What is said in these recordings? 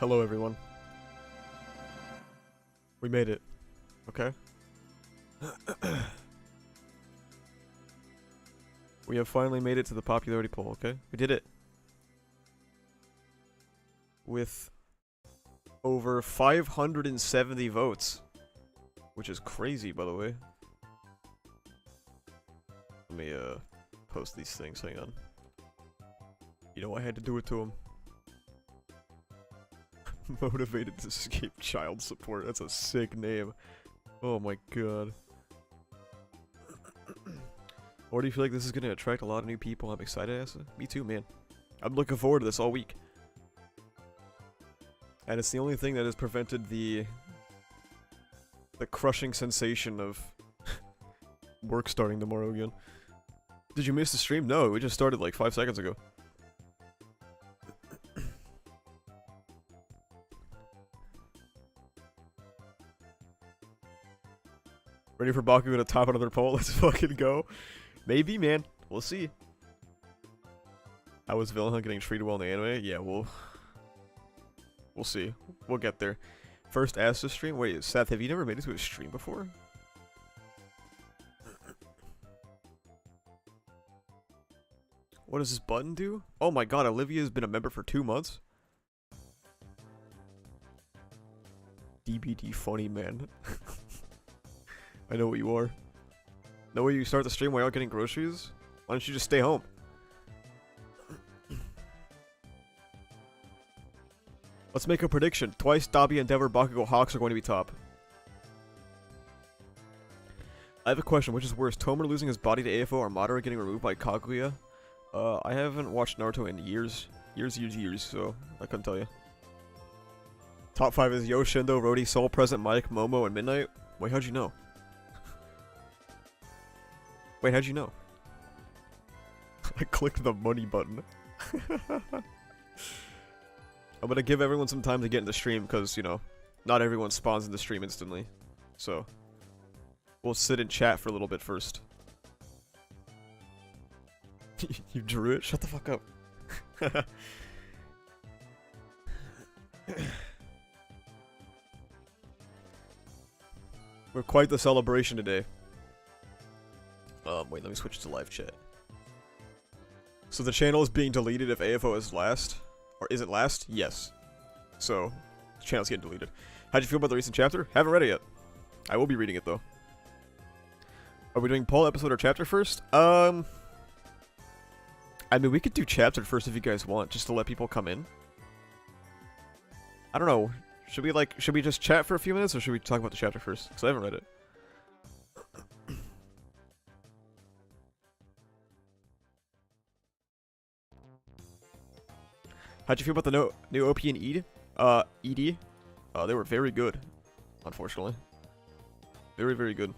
Hello, everyone. We made it. Okay? We have finally made it to the popularity poll, okay? We did it. With over 570 votes. Which is crazy, by the way. Let me, post these things. Hang on. You know, I had to do it to him. Motivated to escape child support. That's a sick name. Oh my god. Or do you feel like this is gonna attract a lot of new people? I'm excited, Asa. Me too, man. I'm looking forward to this all week. And it's the only thing that has prevented the crushing sensation of work starting tomorrow again. Did you miss the stream? No, we just started like 5 seconds ago. Ready for Bakugo to top another poll? Let's fucking go. Maybe, man. We'll see. How was Villain Hunt getting treated well in the anime? Yeah, we'll see. We'll get there. First Asta stream? Wait, Seth, have you never made it to a stream before? What does this button do? Oh my god, Olivia's been a member for 2 months? DBD funny, man. I know what you are. No way you start the stream while out getting groceries? Why don't you just stay home? Let's make a prediction. Twice, Dabi, Endeavor, Bakugo, Hawks are going to be top. I have a question. Which is worse, Tomer losing his body to AFO or Madara getting removed by Kaguya? I haven't watched Naruto in years, so I couldn't tell you. Top 5 is Yoshindo, Rody, Soul Present, Mike, Momo, and Midnight. Wait, how'd you know? Wait, how'd you know? I clicked the money button. I'm gonna give everyone some time to get in the stream, because, you know, not everyone spawns in the stream instantly. So, we'll sit and chat for a little bit first. You drew it? Shut the fuck up. We're quite the celebration today. Wait, let me switch to live chat. So the channel is being deleted if AFO is last? Or is it last? Yes. So, the channel's getting deleted. How'd you feel about the recent chapter? Haven't read it yet. I will be reading it, though. Are we doing poll episode or chapter first? I mean, we could do chapter first if you guys want, just to let people come in. I don't know. Should we just chat for a few minutes, or should we talk about the chapter first? Because I haven't read it. How'd you feel about the new OP and ED? ED? They were very good, unfortunately. Very, very good.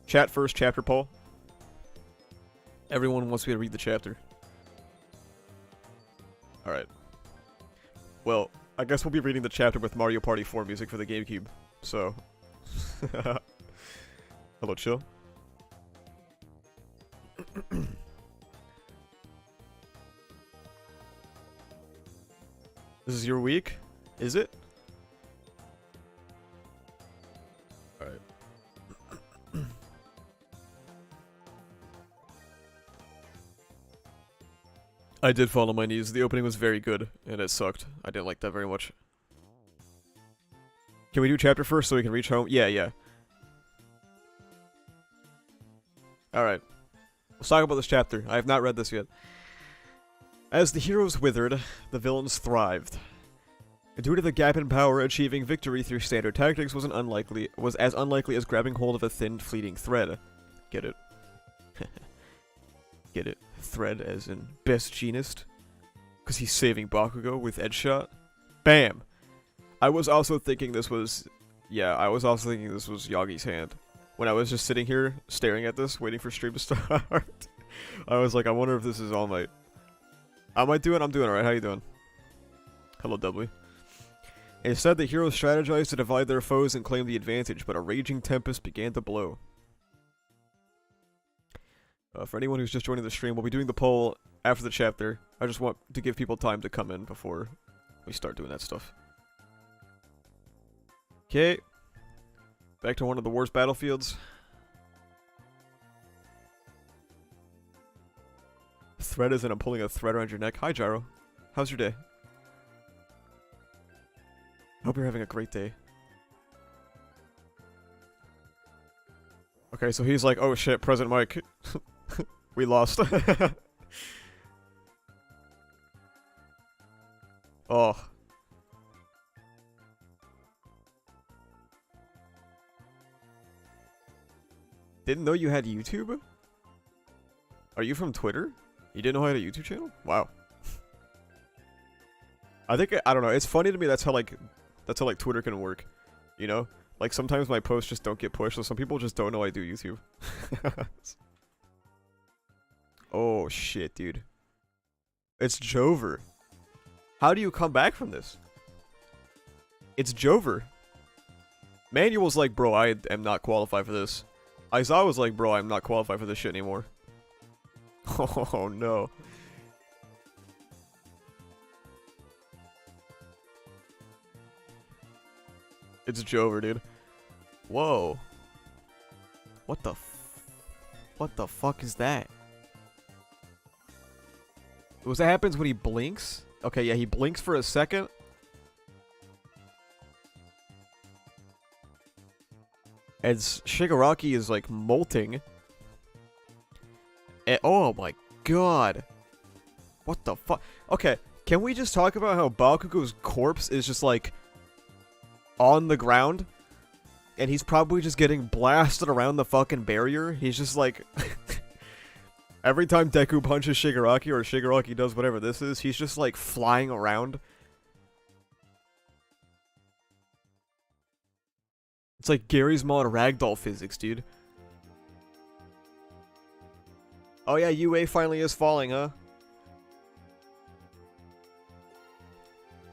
Chat first, chapter poll. Everyone wants me to read the chapter. Alright. Well, I guess we'll be reading the chapter with Mario Party 4 music for the GameCube, so... Hello, chill. This is your week? Is it? Alright. I did fall on my knees. The opening was very good, and it sucked. I didn't like that very much. Can we do chapter first so we can reach home? Yeah, yeah. Alright. Let's talk about this chapter. I have not read this yet. As the heroes withered, the villains thrived. Due to the gap in power, achieving victory through standard tactics was as unlikely as grabbing hold of a thin, fleeting thread. Get it? Get it? Thread as in best genist? Because he's saving Bakugo with Edge Shot? Bam! I was also thinking this was... Yeah, I was also thinking this was Yagi's hand. When I was just sitting here, staring at this, waiting for stream to start. I was like, I wonder if this is All Might. How am I doing? I'm doing alright. How you doing? Hello, W. Instead, the heroes strategized to divide their foes and claim the advantage, but a raging tempest began to blow. For anyone who's just joining the stream, we'll be doing the poll after the chapter. I just want to give people time to come in before we start doing that stuff. Okay. Back to one of the worst battlefields. Thread is in. I'm pulling a thread around your neck. Hi, Gyro. How's your day? Hope you're having a great day. Okay, so he's like, oh shit, present Mike. We lost. Oh. Didn't know you had YouTube? Are you from Twitter? You didn't know I had a YouTube channel? Wow. I think, I don't know, it's funny to me that's how like Twitter can work. You know? Like sometimes my posts just don't get pushed, so some people just don't know I do YouTube. Oh shit, dude. It's Jover. How do you come back from this? It's Jover. Manuel's like, bro, I am not qualified for this. Aizawa's like, bro, I'm not qualified for this shit anymore. Oh no. It's Jover, dude. Whoa. What the fuck is that? Was that happens when he blinks? Okay, yeah, he blinks for a second. As Shigaraki is like molting. And, oh my god. What the fuck? Okay, can we just talk about how Bakugo's corpse is just like on the ground? And he's probably just getting blasted around the fucking barrier. He's just like... Every time Deku punches Shigaraki or Shigaraki does whatever this is, he's just like flying around. It's like Gary's Mod Ragdoll physics, dude. Oh yeah, UA finally is falling, huh?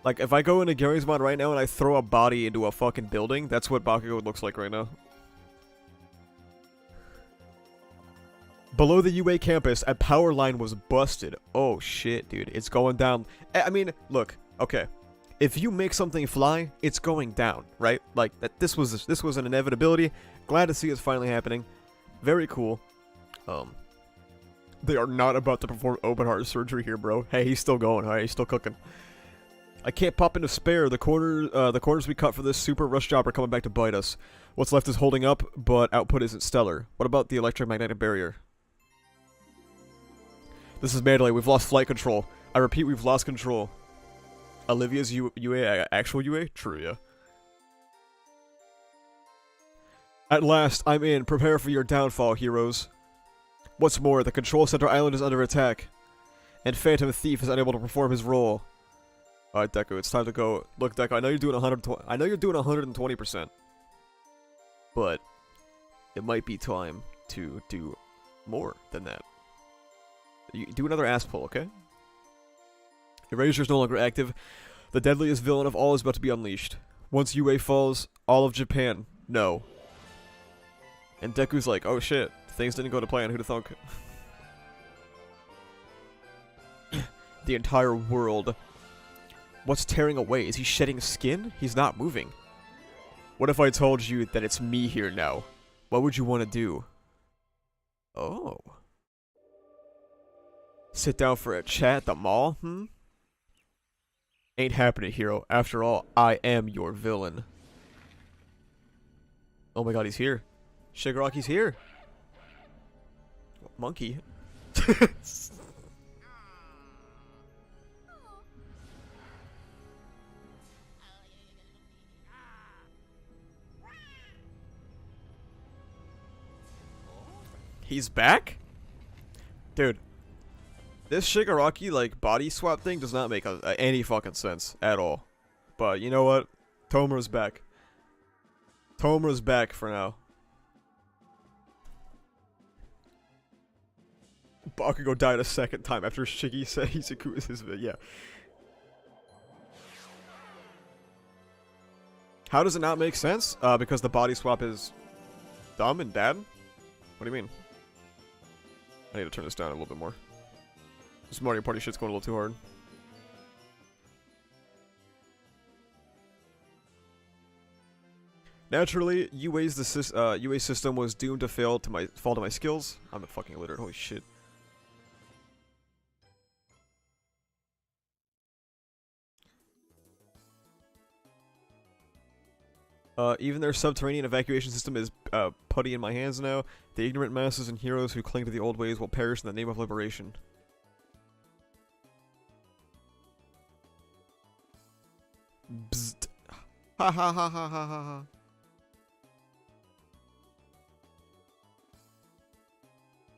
Like, if I go into Gary's Mod right now and I throw a body into a fucking building, that's what Bakugo looks like right now. Below the UA campus, a power line was busted. Oh shit, dude. It's going down. I mean, look, okay. If you make something fly, it's going down, right? Like, this was an inevitability. Glad to see it's finally happening. Very cool. They are not about to perform open heart surgery here, bro. Hey, he's still going, huh? He's still cooking. I can't pop into spare. The corners we cut for this super rush job are coming back to bite us. What's left is holding up, but output isn't stellar. What about the electromagnetic barrier? This is Mandalay. We've lost flight control. I repeat, we've lost control. Olivia's UA, actual UA? True, yeah. At last, I'm in. Prepare for your downfall, heroes. What's more, the control center island is under attack, and Phantom Thief is unable to perform his role. Alright, Deku, it's time to go. Look, Deku, I know you're doing 120. I know you're doing 120%, but it might be time to do more than that. You do another ass pull, okay? Erasure is no longer active. The deadliest villain of all is about to be unleashed. Once UA falls, all of Japan, no. And Deku's like, oh shit, things didn't go to plan, who'da thunk? The entire world. What's tearing away? Is he shedding skin? He's not moving. What if I told you that it's me here now? What would you want to do? Oh. Sit down for a chat at the mall, hmm? Ain't happening, hero. After all, I am your villain. Oh my god, he's here. Shigaraki's here. Monkey. He's back? Dude. This Shigaraki, like, body swap thing does not make any fucking sense at all. But, you know what? Tomura's back. Tomura's back for now. Bakugo died a second time after Shiggy said Izuku is his yeah. How does it not make sense? Because the body swap is dumb and bad? What do you mean? I need to turn this down a little bit more. This Mario Party shit's going a little too hard. Naturally, UA's system was doomed to fall to my skills. I'm a fucking illiterate. Holy shit. Even their subterranean evacuation system is putty in my hands now. The ignorant masses and heroes who cling to the old ways will perish in the name of liberation. Bzzzt. Ha ha ha ha ha ha ha.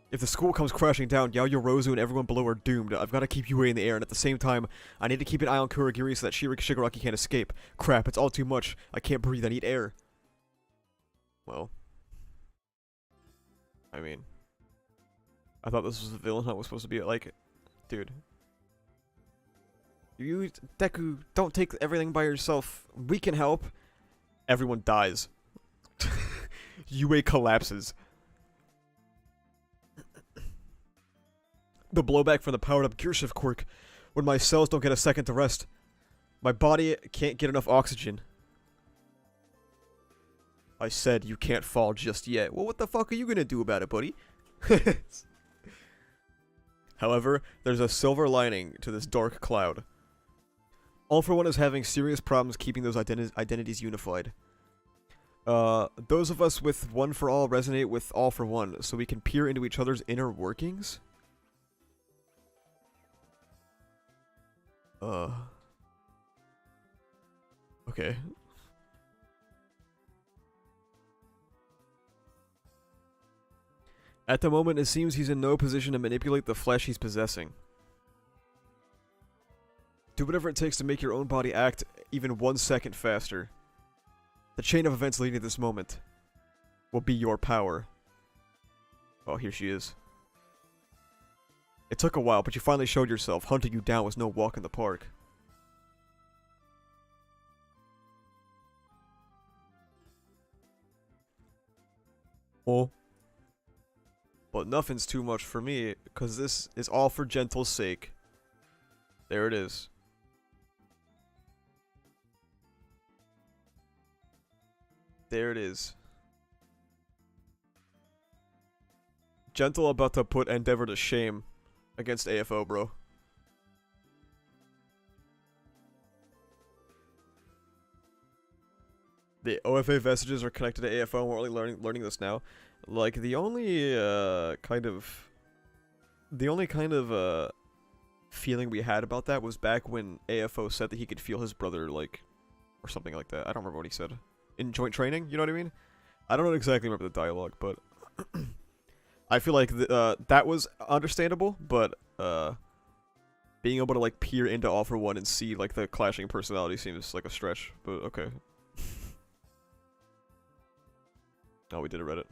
If the school comes crashing down, Yaoyorozu and everyone below are doomed. I've got to keep UA in the air, and at the same time, I need to keep an eye on Kurogiri so that Shigaraki can't escape. Crap, it's all too much. I can't breathe, I need air. Well. I mean. I thought this was the villain I was supposed to be like. Dude. You, Deku, don't take everything by yourself. We can help. Everyone dies. UA collapses. The blowback from the powered-up gearshift quirk, when my cells don't get a second to rest. My body can't get enough oxygen. I said you can't fall just yet. Well, what the fuck are you gonna do about it, buddy? However, there's a silver lining to this dark cloud. All for One is having serious problems keeping those identities unified. Those of us with One for All resonate with All for One, so we can peer into each other's inner workings? Okay. At the moment, it seems he's in no position to manipulate the flesh he's possessing. Do whatever it takes to make your own body act even 1 second faster. The chain of events leading to this moment will be your power. Oh, here she is. It took a while, but you finally showed yourself. Hunting you down was no walk in the park. Oh. But nothing's too much for me, because this is all for Gentle's sake. There it is. There it is. Gentle about to put Endeavor to shame against AFO, bro. The OFA vestiges are connected to AFO, and we're only learning this now. Like, the only kind of feeling we had about that was back when AFO said that he could feel his brother, like, or something like that. I don't remember what he said. In joint training, you know what I mean? I don't exactly remember the dialogue, but I feel like that was understandable, but being able to, like, peer into All for One and see, like, the clashing personality seems like a stretch, but okay. Oh, we did a Reddit.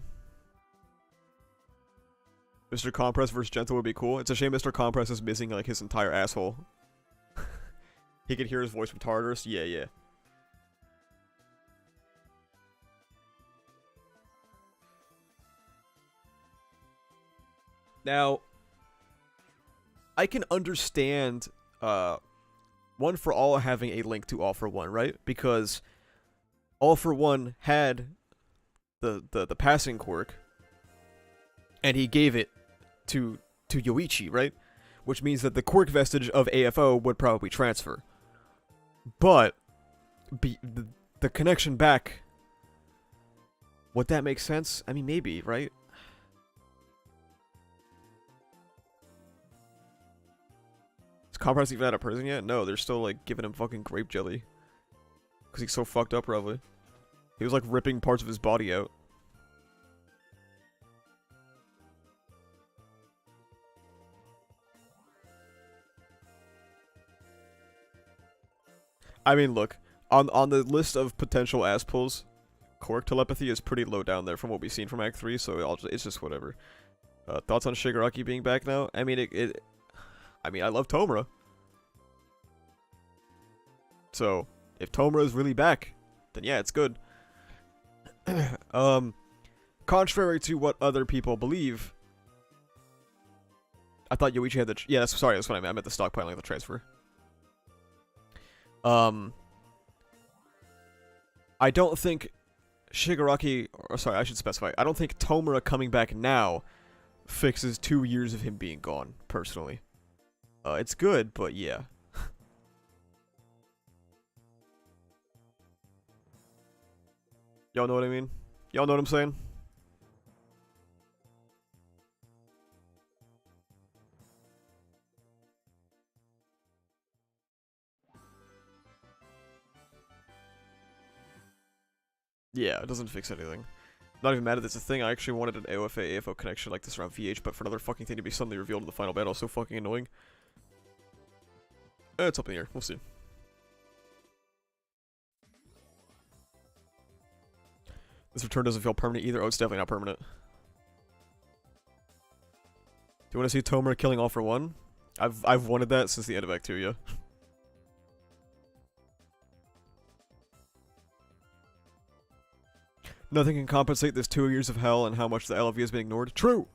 Mr. Compress versus Gentle would be cool. It's a shame Mr. Compress is missing, like, his entire asshole. He could hear his voice from Tartarus? Yeah, yeah. Now, I can understand One for All having a link to All for One, right? Because All for One had the passing quirk, and he gave it to Yoichi, right? Which means that the quirk vestige of AFO would probably transfer. But the connection back, would that make sense? I mean, maybe, right? Is Compress even out of prison yet? No, they're still, like, giving him fucking grape jelly. Because he's so fucked up, probably. He was, like, ripping parts of his body out. I mean, look, on the list of potential ass pulls, quirk telepathy is pretty low down there from what we've seen from Act 3, so it's just whatever. Thoughts on Shigaraki being back now? I mean, I mean, I love Tomura. So, if Tomura is really back, then yeah, it's good. Contrary to what other people believe, I thought Yoichi had the... yeah, sorry, that's what I meant. I meant the stockpiling of the transfer. I don't think Shigaraki... or sorry, I should specify. I don't think Tomura coming back now fixes 2 years of him being gone, personally. It's good, but yeah. Y'all know what I mean? Y'all know what I'm saying? Yeah, it doesn't fix anything. Not even mad at this. It's a thing. I actually wanted an AOFA AFO connection like this around VH, but for another fucking thing to be suddenly revealed in the final battle is so fucking annoying. It's up in the air. We'll see. This return doesn't feel permanent either. Oh, it's definitely not permanent. Do you want to see Tomura killing all for one? I've wanted that since the end of Act 2, yeah. Nothing can compensate this 2 years of hell and how much the LV has been ignored. True!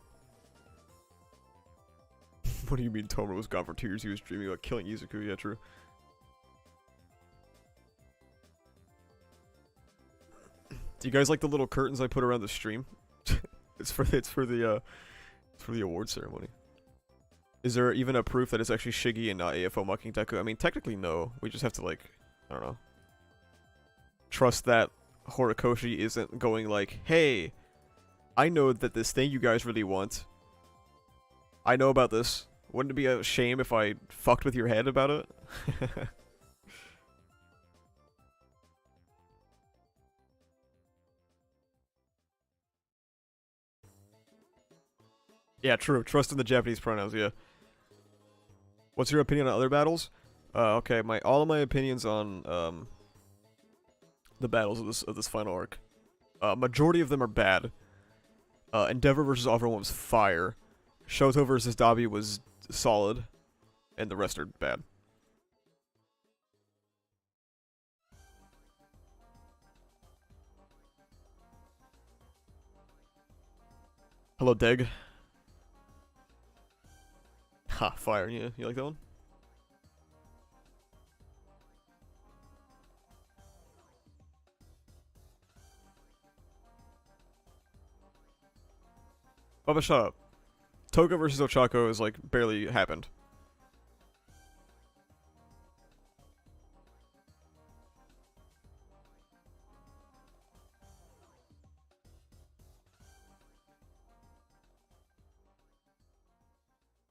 What do you mean Tomura was gone for 2 years? He was dreaming about killing Izuku. Yeah, true. Do you guys like the little curtains I put around the stream? it's for the award ceremony. Is there even a proof that it's actually Shiggy and not AFO mocking Deku? I mean, technically no. We just have to, like, I don't know, trust that Horikoshi isn't going like, hey, I know that this thing you guys really want, I know about this. Wouldn't it be a shame if I fucked with your head about it? Yeah, true. Trust in the Japanese pronouns, yeah. What's your opinion on other battles? Okay, all of my opinions on the battles of this final arc. Majority of them are bad. Endeavor versus Overwhelm was fire. Shoto versus Dabi was solid. And the rest are bad. Hello, Deg. Ha, fire. Yeah, you like that one? Bubba, shut up. Toga versus Ochako is, like, barely happened.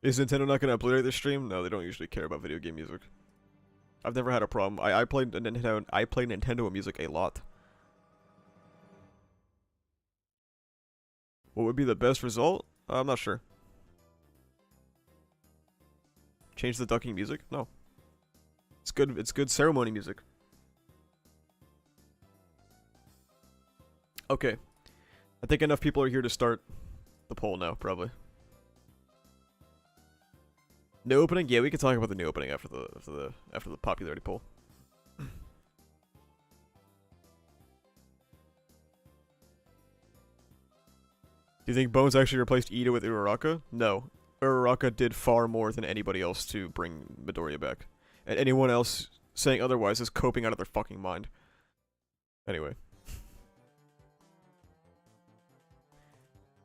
Is Nintendo not going to obliterate this stream? No, they don't usually care about video game music. I've never had a problem. I played Nintendo music a lot. What would be the best result? I'm not sure. Change the ducking music? No. It's good ceremony music. Okay. I think enough people are here to start the poll now, probably. New opening? Yeah, we can talk about the new opening after the popularity poll. Do you think Bones actually replaced Ida with Uraraka? No. Uraraka did far more than anybody else to bring Midoriya back. And anyone else saying otherwise is coping out of their fucking mind. Anyway.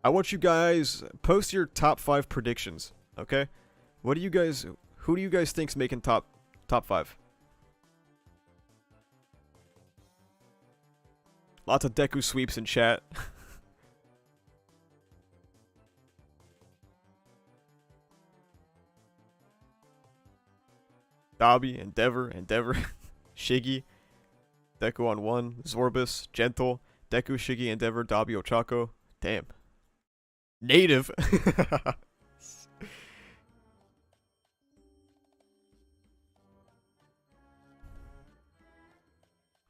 I want you guys post your top 5 predictions, okay? Who do you guys think's making top 5? Lots of Deku sweeps in chat. Dabi, Endeavor, Shiggy, Deku on 1, Zorbus, Gentle, Deku, Shiggy, Endeavor, Dabi, Ochako. Damn. Native!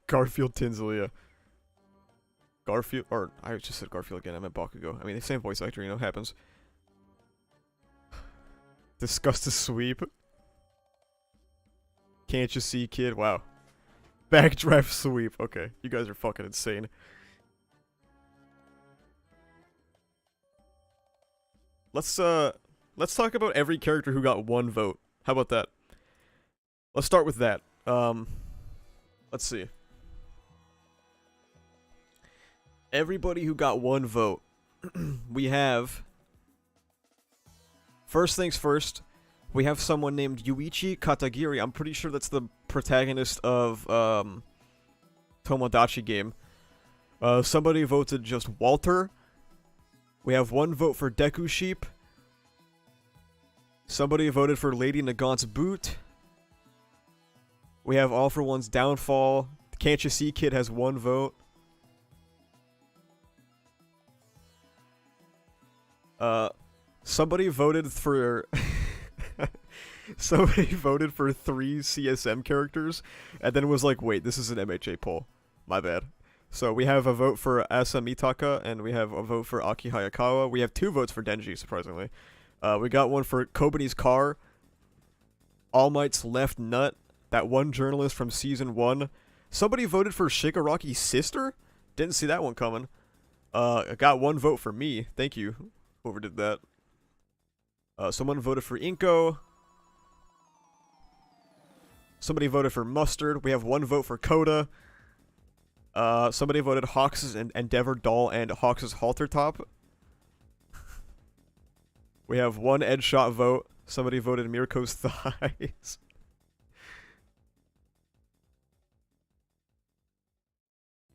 Garfield, Tinsley, Garfield, or I just said Garfield again, I meant Bakugo. I mean, the same voice actor, you know, happens. Disgust to sweep. Can't you see, kid? Wow. Backdraft sweep. Okay, you guys are fucking insane. Let's let's talk about every character who got 1 vote. How about that? Let's start with that. Let's see. Everybody who got 1 vote. We have... First things first, we have someone named Yuichi Katagiri. I'm pretty sure that's the protagonist of, Tomodachi game. Somebody voted just Walter. We have 1 vote for Deku Sheep. Somebody voted for Lady Nagant's boot. We have All For One's downfall. Can't You See Kid has 1 vote. Somebody voted for... Somebody voted for 3 CSM characters, and then was like, wait, this is an MHA poll. My bad. So we have a vote for Asa Mitaka, and we have a vote for Aki Hayakawa. We have 2 votes for Denji, surprisingly. We got 1 for Kobani's car. All Might's left nut. That one journalist from Season 1. Somebody voted for Shigaraki's sister? Didn't see that one coming. I got 1 vote for me. Thank you, whoever did that. Someone voted for Inko. Somebody voted for Mustard. We have 1 vote for Coda. Somebody voted Hawks' Endeavor Doll and Hawks' Halter Top. We have 1 Ed Shot vote. Somebody voted Mirko's Thighs.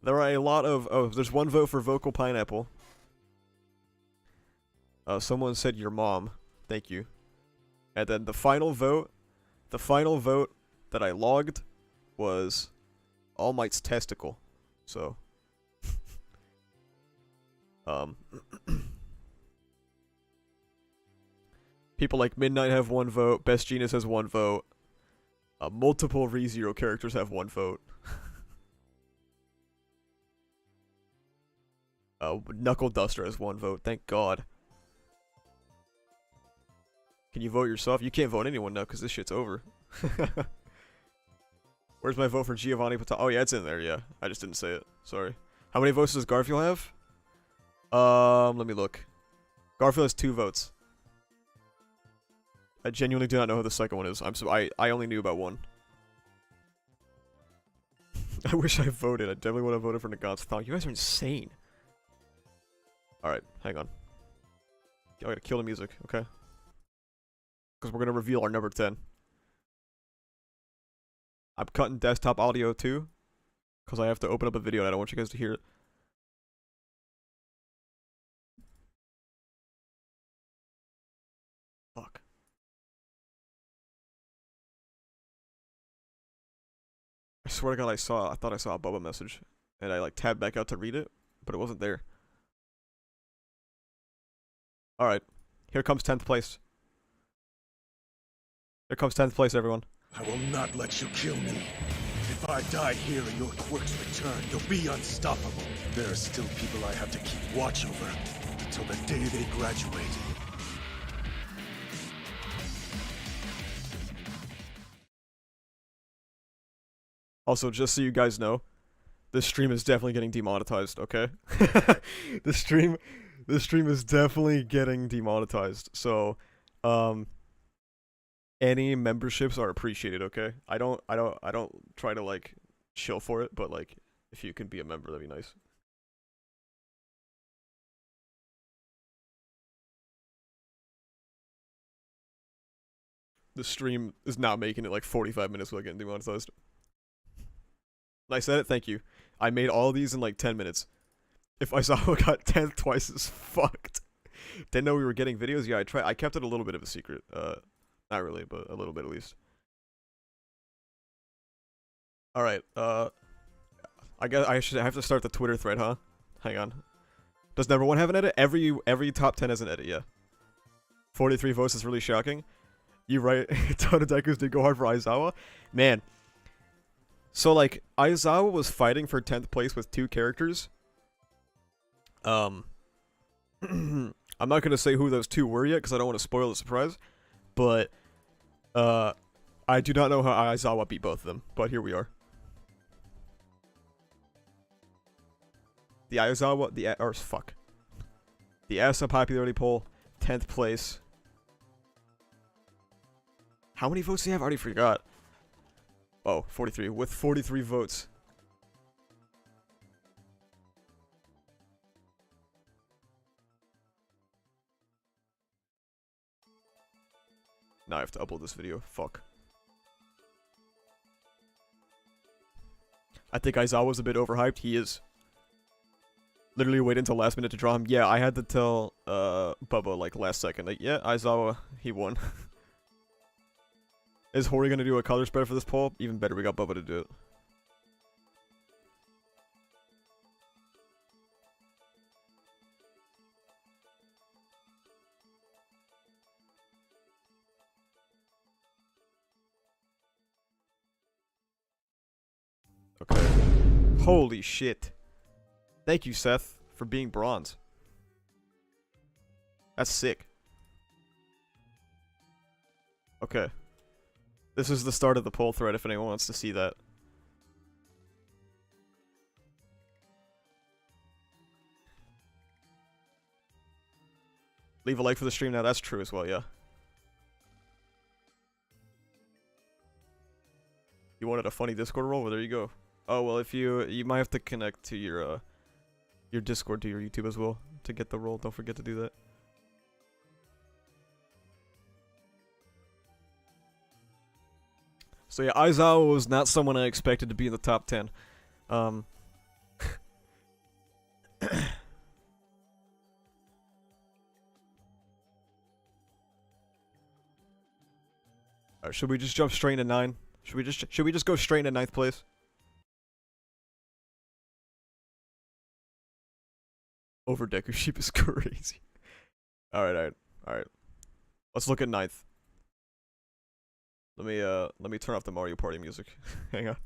There are a lot of... Oh, there's 1 vote for Vocal Pineapple. Someone said your mom. Thank you. And then the final vote that I logged was All Might's testicle. So, people like Midnight have 1 vote. Best Genius has 1 vote. Multiple ReZero characters have 1 vote. Knuckle Duster has 1 vote. Thank God. Can you vote yourself? You can't vote anyone now because this shit's over. Where's my vote for Giovanni Pata? Oh yeah, it's in there. Yeah, I just didn't say it. Sorry. How many votes does Garfield have? Let me look. Garfield has 2 votes. I genuinely do not know who the second one is. I only knew about 1. I wish I voted. I definitely would have voted for Nagant's thong. You guys are insane. Alright, hang on. I gotta kill the music, okay? Because we're gonna reveal our number 10. I'm cutting desktop audio too, because I have to open up a video and I don't want you guys to hear it. Fuck. I swear to God I thought I saw a Bubba message, and I like tabbed back out to read it, but it wasn't there. Alright, here comes 10th place. Here comes 10th place, everyone. I will not let you kill me. If I die here and your quirks return, you'll be unstoppable. There are still people I have to keep watch over until the day they graduate. Also, just so you guys know, this stream is definitely getting demonetized, okay? This stream is definitely getting demonetized. So, any memberships are appreciated, okay? I don't try to like chill for it, but like if you can be a member, that'd be nice. The stream is not making it like 45 minutes without getting demonetized. I said it, thank you. I made all these in like 10 minutes. If I saw who got 10th twice is fucked. Didn't know we were getting videos? Yeah, I kept it a little bit of a secret. Not really, but a little bit at least. Alright, I guess I have to start the Twitter thread, huh? Hang on. Does number 1 have an edit? Every top 10 has an edit, yeah. 43 votes is really shocking. You right, Todadeku's did go hard for Aizawa. Man. So like, Aizawa was fighting for 10th place with 2 characters. I'm not gonna say who those 2 were yet, because I don't want to spoil the surprise. But, I do not know how Aizawa beat both of them, but here we are. The Aizawa, the Asa popularity poll, 10th place. How many votes do you have? I already forgot. Oh, 43. With 43 votes. Now I have to upload this video. Fuck. I think Aizawa's a bit overhyped. He is. Literally wait until last minute to draw him. Yeah, I had to tell Bubba like last second. Like, yeah, Aizawa, he won. Is Hori gonna do a color spread for this poll? Even better, we got Bubba to do it. Okay. Holy shit. Thank you, Seth, for being bronze. That's sick. Okay. This is the start of the poll thread if anyone wants to see that. Leave a like for the stream now, that's true as well, yeah. You wanted a funny Discord roll? Well, there you go. Oh, well, if you might have to connect to your Discord to your YouTube as well to get the roll. Don't forget to do that. So yeah, Aizawa was not someone I expected to be in the top 10. Alright, should we just jump straight into 9? Should we just go straight into 9th place? Over Deku Sheep is crazy. Alright. Let's look at 9th. Let me turn off the Mario Party music. Hang on.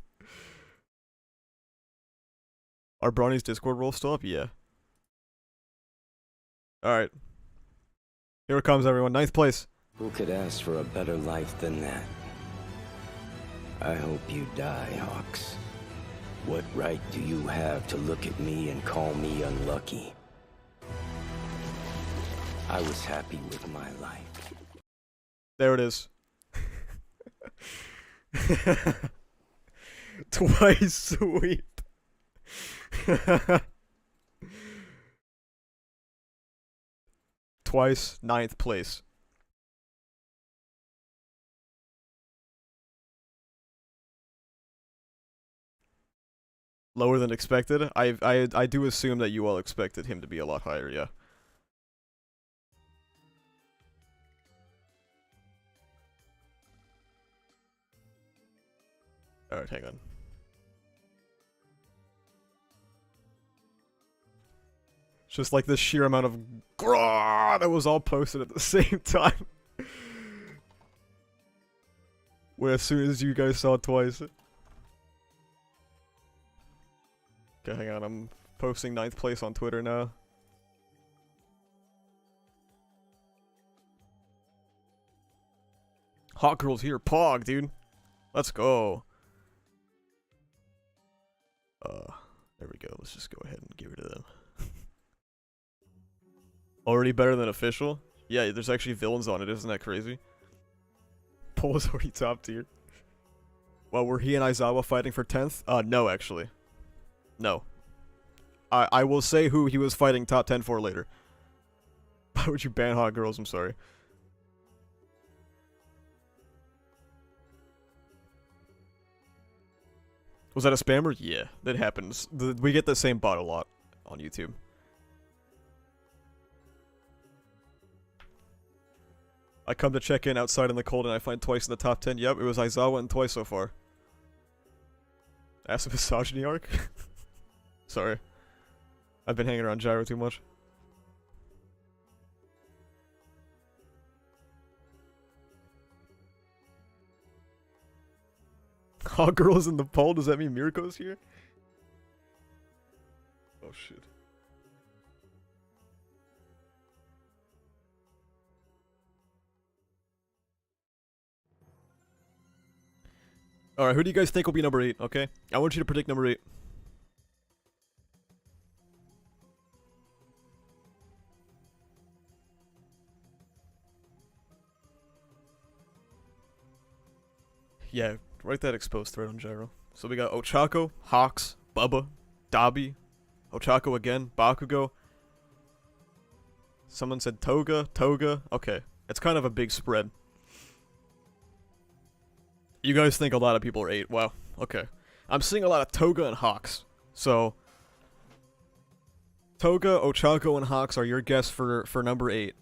Are Bronny's Discord roll still up? Yeah. Alright. Here it comes, everyone. 9th place. Who could ask for a better life than that? I hope you die, Hawks. What right do you have to look at me and call me unlucky? I was happy with my life. There it is. Twice sweep. Twice 9th place. Lower than expected? I do assume that you all expected him to be a lot higher, yeah. Alright, hang on. It's just like this sheer amount of grah that was all posted at the same time. Where as soon as you guys saw it twice. Okay, hang on, I'm posting 9th place on Twitter now. Hot girl's here, Pog, dude. Let's go. There we go. Let's just go ahead and get rid of them. Already better than official? Yeah, there's actually villains on it. Isn't that crazy? Poll is already top tier. Well, were he and Aizawa fighting for 10th? No, actually. No. I will say who he was fighting top 10 for later. Why would you ban hot girls? I'm sorry. Was that a spammer? Yeah, that happens. We get the same bot a lot on YouTube. I come to check in outside in the cold and I find twice in the top 10. Yep, it was Aizawa and twice so far. Ass of misogyny arc? Sorry. I've been hanging around Gyro too much. Hot girls in the poll? Does that mean Mirko's here? Oh shit. Alright, who do you guys think will be number 8, okay? I want you to predict number 8. Yeah, write that exposed thread on gyro. So we got Ochako, Hawks, Bubba, Dabi, Ochako again, Bakugo. Someone said Toga, Toga. Okay, it's kind of a big spread. You guys think a lot of people are 8. Wow, okay. I'm seeing a lot of Toga and Hawks. So, Toga, Ochako, and Hawks are your guess for number 8.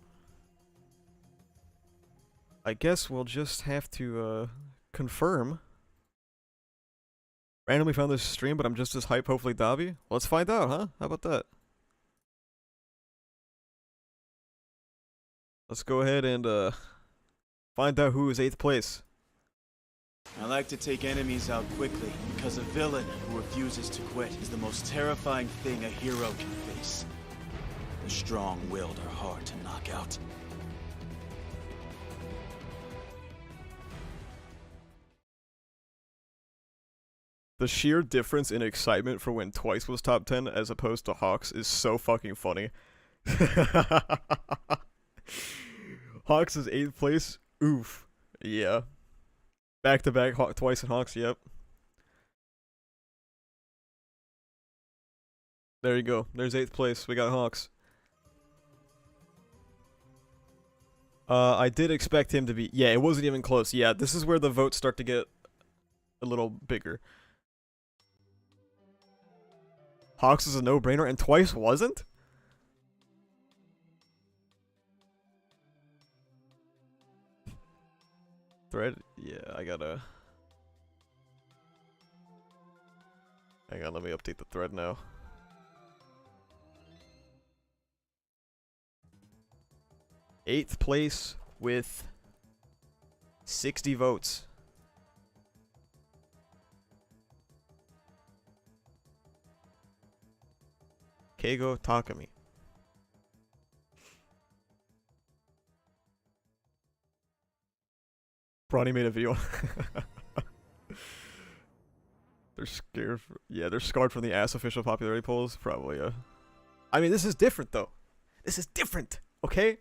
I guess we'll just have to, confirm. Randomly found this stream, but I'm just as hype, hopefully Dabi. Let's find out, huh? How about that? Let's go ahead and, find out who is 8th place. I like to take enemies out quickly, because a villain who refuses to quit is the most terrifying thing a hero can face. The strong-willed are hard to knock out. The sheer difference in excitement for when Twice was top 10 as opposed to Hawks is so fucking funny. Hawks is 8th place? Oof. Yeah. Back-to-back Twice and Hawks, yep. There you go. There's 8th place. We got Hawks. I did expect him to be... Yeah, it wasn't even close. Yeah, this is where the votes start to get a little bigger. Hawks is a no-brainer, and Twice wasn't? Thread? Yeah, I gotta... Hang on, let me update the thread now. Eighth place with 60 votes. Keigo Takami. Bronny made a video. They're scared. Yeah, they're scarred from the ass official popularity polls. Probably, yeah. I mean, this is different, though. This is different, okay?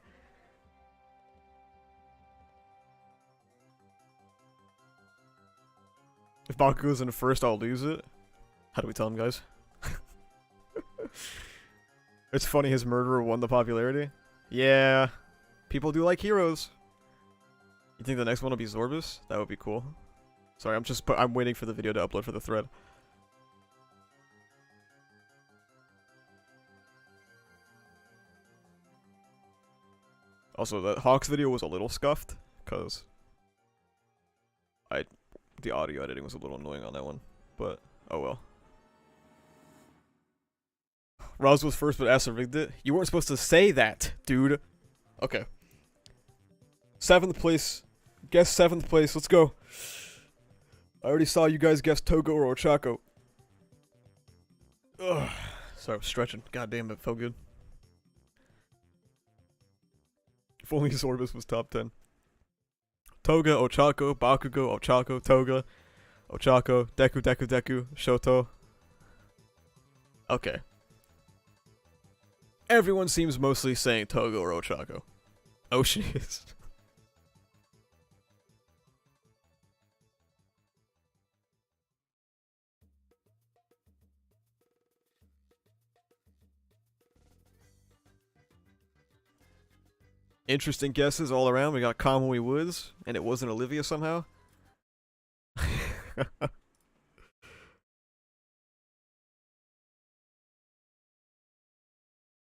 If Bakugo's in first, I'll lose it. How do we tell him, guys? It's funny his murderer won the popularity. Yeah. People do like heroes. You think the next one will be Zorbus? That would be cool. Sorry, I'm waiting for the video to upload for the thread. Also, the Hawks video was a little scuffed, because the audio editing was a little annoying on that one, but oh well. Roz was first, but Asa rigged it. You weren't supposed to say that, dude. Okay. 7th place. Guess 7th place. Let's go. I already saw you guys guess Togo or Ochako. Ugh. Sorry, I was stretching. God damn, it felt good. If only Zorbus was top 10. Toga, Ochako, Bakugo, Ochako, Toga, Ochako, Deku, Deku, Deku, Shoto. Okay. Everyone seems mostly saying Toga or Ochako. Oh, she is. Interesting guesses all around. We got Kamui Woods, and it wasn't Olivia somehow.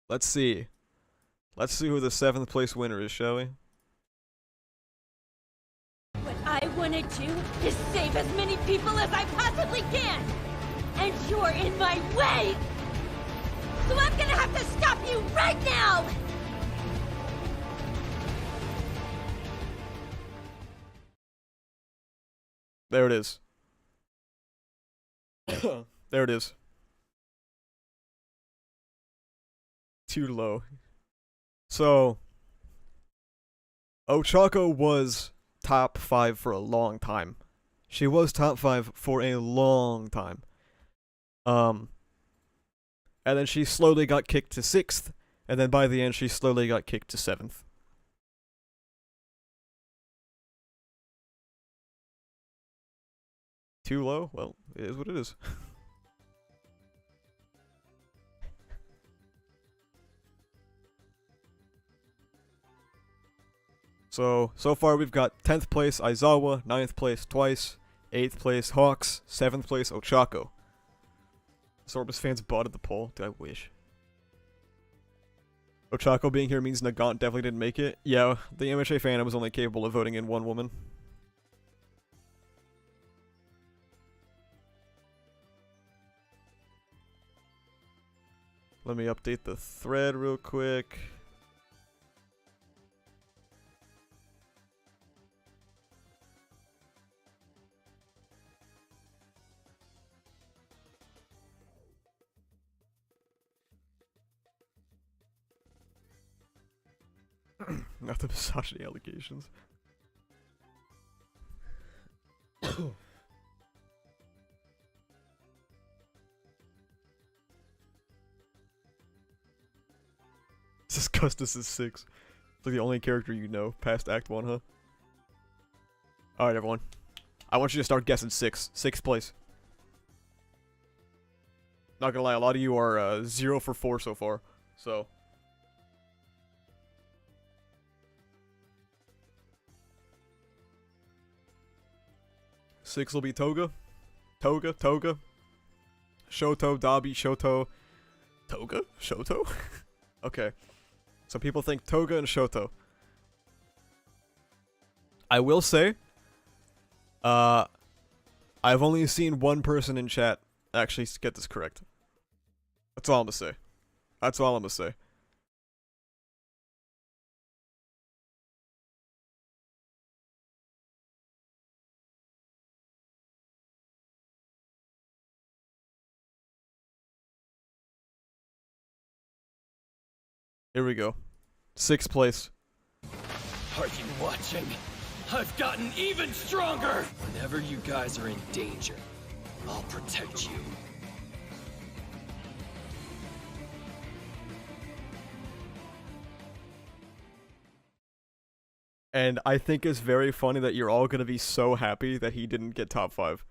Let's see. Let's see who the 7th place winner is, shall we? What I want to do is save as many people as I possibly can! And you're in my way! So I'm gonna have to stop you right now! There it is. There it is. Too low. So, Ochako was top 5 for a long time. She was top 5 for a long time. And then she slowly got kicked to 6th, and then by the end she slowly got kicked to 7th. too low? Well, it is what it is. So far we've got 10th place Aizawa, 9th place Twice, 8th place Hawks, 7th place Ochako. Sorbus fans botted the poll. Dude, I wish. Ochako being here means Nagant definitely didn't make it. Yeah, the MHA fandom was only capable of voting in one woman. Let me update the thread real quick. Not the misogyny allegations. This is Custis is 6. It's like the only character you know past Act 1, huh? Alright, everyone. I want you to start guessing 6. 6th place. Not gonna lie, a lot of you are 0 for 4 so far. So... Six will be Toga. Toga. Shoto, Dabi, Shoto. Toga? Shoto? Okay. So people think Toga and Shoto. I will say, I've only seen one person in chat actually get this correct. That's all I'm gonna say. That's all I'm gonna say. Here we go. 6th place. Are you watching? I've gotten even stronger! Whenever you guys are in danger, I'll protect you. And I think it's very funny that you're all gonna be so happy that he didn't get top 5.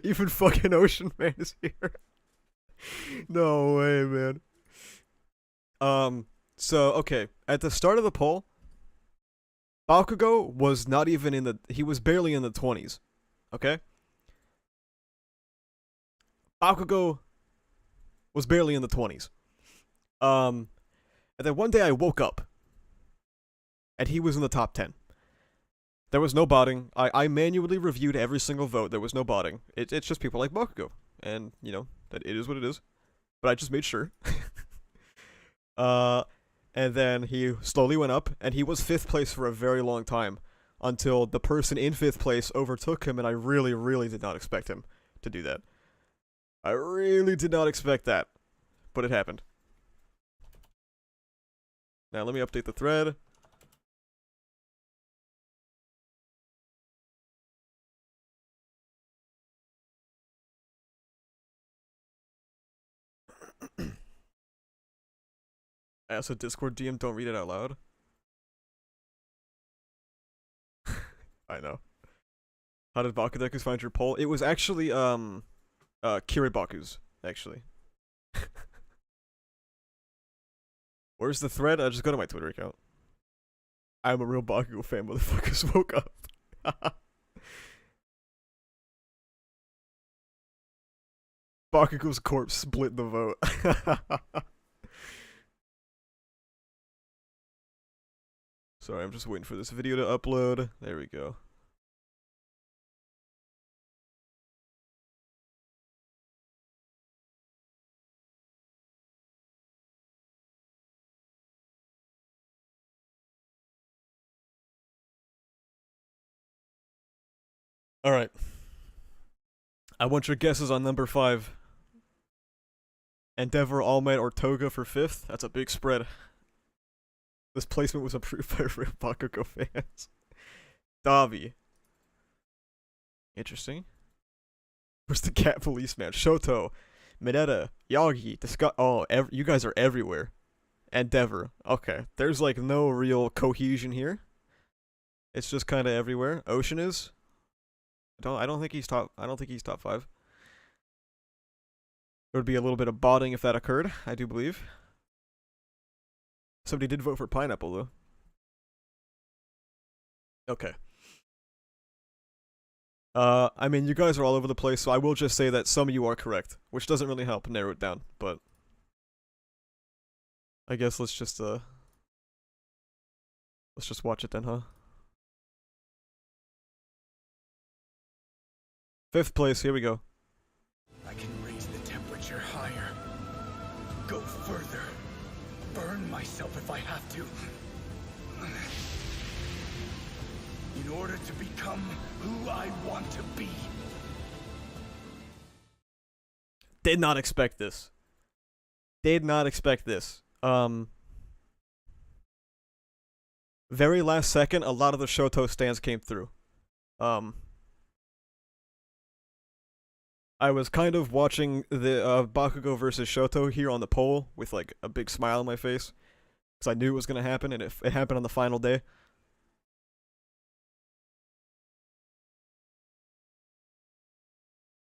Even fucking Ocean Man is here. No way, man. So, okay. At the start of the poll, Bakugo was not even in the... He was barely in the 20s. Okay? Bakugo was barely in the 20s. And then one day I woke up, and he was in the top 10. There was no botting. I manually reviewed every single vote. There was no botting. It's just people like Bakugo. And, you know, that it is what it is. But I just made sure. And then he slowly went up, and he was 5th place for a very long time. Until the person in 5th place overtook him, and I really, really did not expect him to do that. I really did not expect that. But it happened. Now let me update the thread. I asked a Discord DM, don't read it out loud. I know. How did Bakudekus find your poll? It was actually, Kiribaku's, actually. Where's the thread? Just go to my Twitter account. I'm a real Bakugo fan, motherfuckers woke up. Bakugo's corpse split the vote. Sorry, I'm just waiting for this video to upload. There we go. Alright. I want your guesses on number 5. Endeavor, All Might, or Toga for 5th? That's a big spread. This placement was approved by real Bakugo fans. Davi. Interesting. Where's the cat policeman? Shoto, Mineta, Yagi, oh, you guys are everywhere. Endeavor. Okay, there's like no real cohesion here. It's just kind of everywhere. Ocean is. I don't think he's top. I don't think he's top 5. There would be a little bit of botting if that occurred. I do believe. Somebody did vote for Pineapple though. Okay. I mean, you guys are all over the place, so I will just say that some of you are correct, which doesn't really help narrow it down, but I guess let's just watch it then, huh? 5th place, here we go. I can raise the temperature higher. Go further. Burn myself if I have to. In order to become who I want to be. Did not expect this. Did not expect this. Very last second, a lot of the Shoto stands came through. I was kind of watching the Bakugo versus Shoto here on the poll with like a big smile on my face, because I knew it was gonna happen, and it happened on the final day.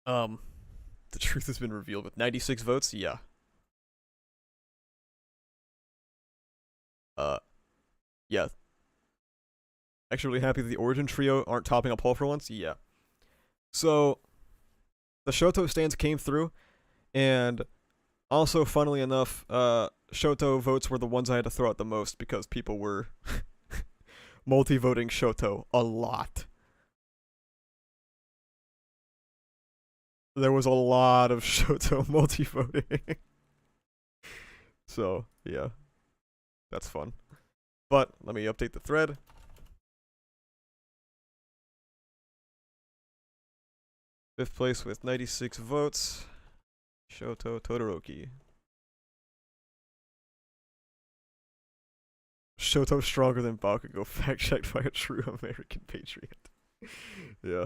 The truth has been revealed with 96 votes. Yeah. Yeah. Actually really happy that the Origin Trio aren't topping a poll for once. Yeah. So, the Shoto stands came through, and also, funnily enough, Shoto votes were the ones I had to throw out the most because people were multi-voting Shoto a lot. There was a lot of Shoto multi-voting. So, yeah. That's fun. But, let me update the thread. Fifth place with 96 votes. Shoto Todoroki. Shoto stronger than Bakugo, fact checked by a true American patriot. Yeah.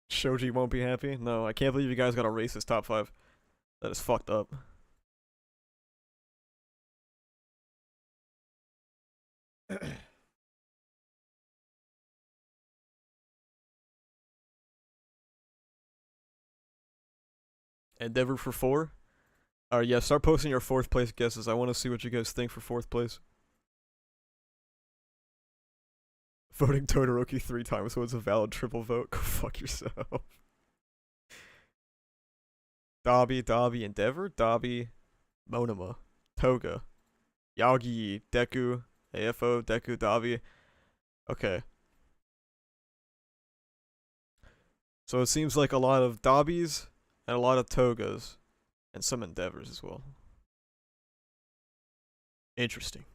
Shoji won't be happy? No, I can't believe you guys got a racist top 5. That is fucked up. Endeavor for 4? Alright, yeah, start posting your 4th place guesses. I want to see what you guys think for 4th place. Voting Todoroki 3 times was a valid triple vote. Go fuck yourself. Dabi, Endeavor, Dabi, Monoma, Toga, Yagi, Deku, AFO, Deku, Dabi. Okay. So it seems like a lot of Dabis and a lot of Togas and some Endeavors as well. Interesting.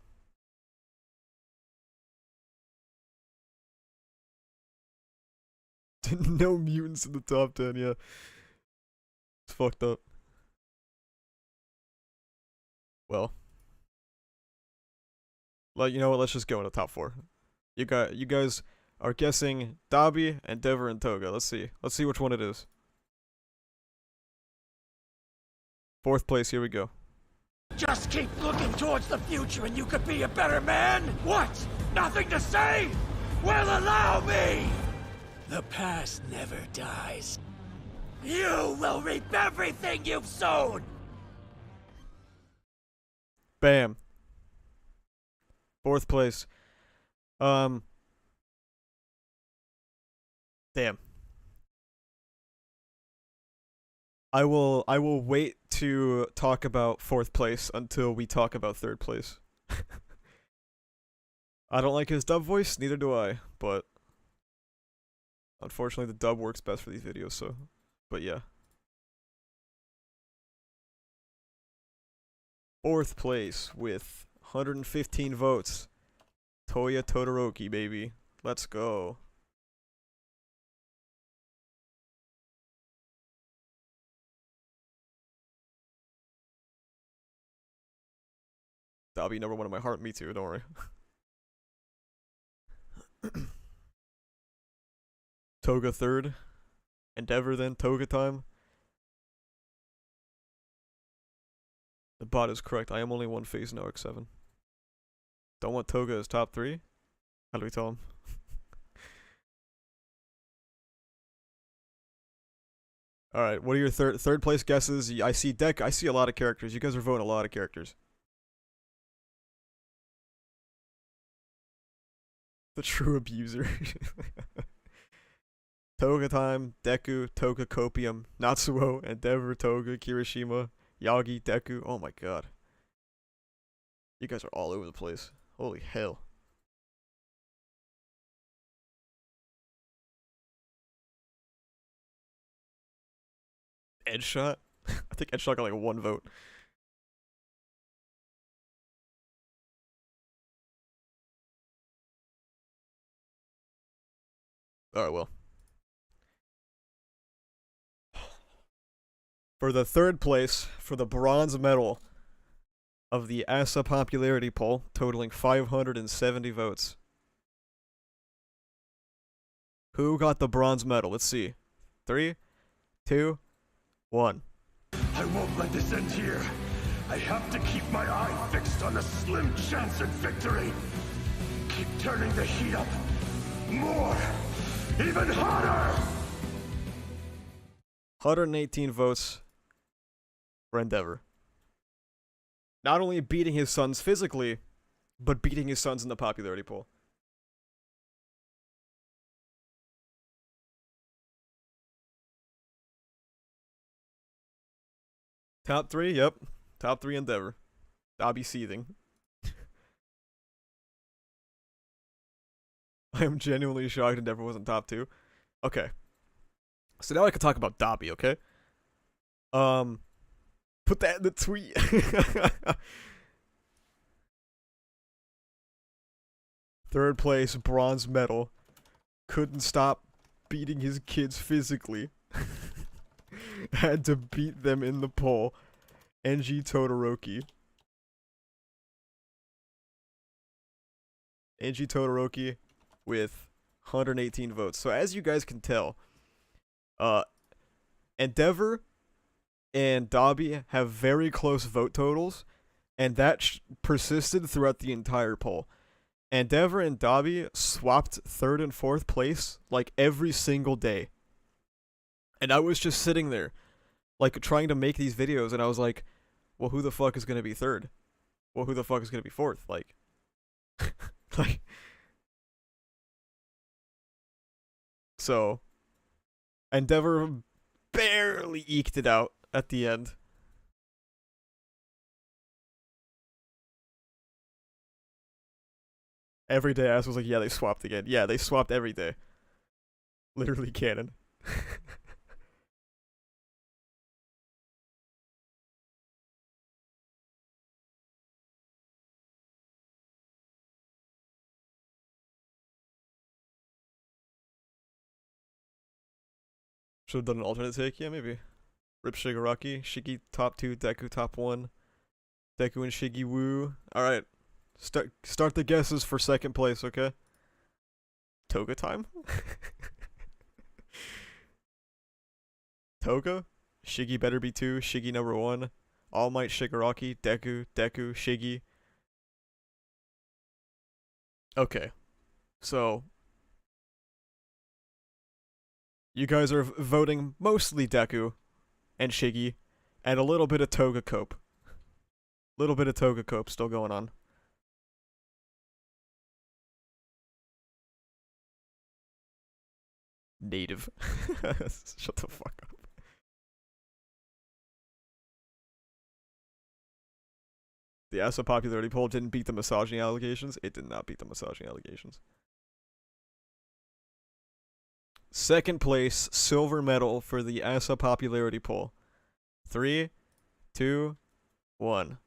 No mutants in the top 10, yeah. It's fucked up. Well, you know what? Let's just go in the top 4. You guys are guessing Dabi, Endeavor, and Toga. Let's see. Let's see which one it is. 4th place. Here we go. Just keep looking towards the future and you could be a better man? What? Nothing to say? Well, allow me! The past never dies. You will reap everything you've sown! Bam. 4th place. Damn. I will wait to talk about 4th place until we talk about 3rd place. I don't like his dub voice, neither do I, but unfortunately the dub works best for these videos, so, but yeah. 4th place with 115 votes. Toya Todoroki, baby. Let's go. Dabi number 1 in my heart, me too, don't worry. Toga 3rd. Endeavor then, Toga time. The bot is correct. I am only one phase in Arc 7. Don't want Toga as top 3? How do we tell him? Alright, what are your third place guesses? I see I see a lot of characters. You guys are voting a lot of characters. The true abuser. Toga time, Deku, Toga Copium, Natsuo, Endeavor, Toga, Kirishima, Yagi, Deku. Oh my god. You guys are all over the place. Holy hell. Edgeshot? I think Edgeshot got like 1 vote. Alright, well. For the third place, for the bronze medal of the ASA popularity poll, totaling 570 votes. Who got the bronze medal? Let's see. 3, 2, 1. I won't let this end here. I have to keep my eye fixed on a slim chance at victory. Keep turning the heat up. More. Even hotter! 118 votes for Endeavor. Not only beating his sons physically, but beating his sons in the popularity poll. Top 3, yep. Top 3 Endeavor. I'll be seething. I am genuinely shocked Endeavor wasn't top 2. Okay. So now I can talk about Dobby, okay? Put that in the tweet. Third place, bronze medal. Couldn't stop beating his kids physically. Had to beat them in the poll. Enji Todoroki. Enji Todoroki with 118 votes. So as you guys can tell, Endeavor and Dobby have very close vote totals, and that persisted throughout the entire poll. Endeavor and Dobby swapped 3rd and 4th place like every single day. And I was just sitting there, like, trying to make these videos, and I was like, well, who the fuck is gonna be 3rd? Well, who the fuck is gonna be 4th? Like, like, so, Endeavor barely eked it out at the end. Every day Ass was like, yeah, they swapped again. Yeah, they swapped every day. Literally canon. Should have done an alternate take, yeah, maybe. Rip Shigaraki, Shiggy top 2, Deku top 1. Deku and Shiggy woo. Alright. Start the guesses for 2nd place, okay? Toga time? Toga? Shiggy better be 2, Shiggy number 1. All Might Shigaraki, Deku, Shiggy. Okay. So, you guys are voting mostly Deku and Shiggy, and a little bit of Toga Cope. Little bit of Toga Cope still going on. Native. Shut the fuck up. The ASA popularity poll didn't beat the misogyny allegations. It did not beat the misogyny allegations. 2nd place, silver medal for the ASA popularity poll. 3, 2, 1.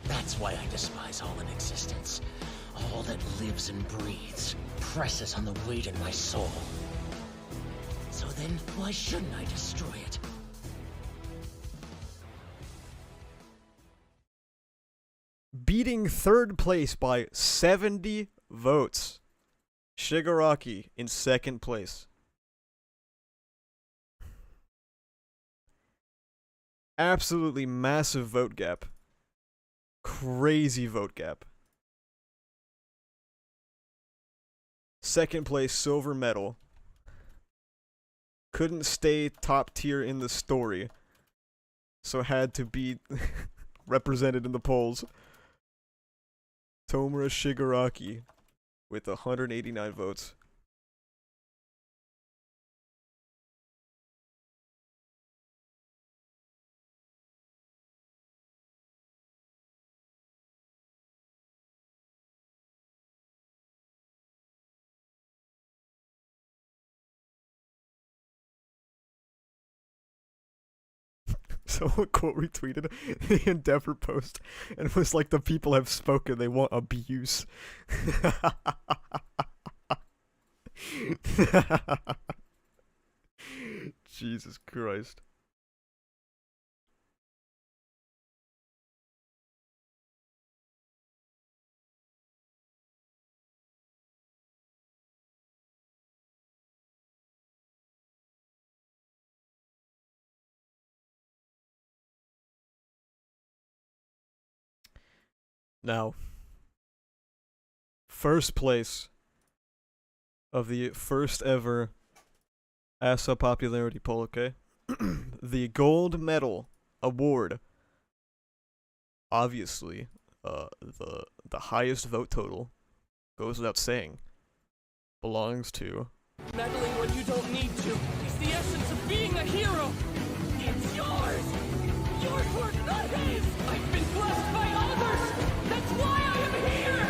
That's why I despise all in existence. All that lives and breathes presses on the weight in my soul. So then, why shouldn't I destroy it? Beating 3rd place by 70 votes. Shigaraki in 2nd place. Absolutely massive vote gap. Crazy vote gap. Second place, silver medal. Couldn't stay top tier in the story, so had to be represented in the polls. Tomura Shigaraki with 189 votes. Someone quote retweeted the Endeavor post and was like, the people have spoken, they want abuse. Jesus Christ. Now, first place of the first ever ASA popularity poll, okay? The gold medal award, obviously, the highest vote total, goes without saying, belongs to... Meddling when you don't need to is the essence of being a hero. It's yours. Yours work, not his. I've been blessed by others. That's why I am here.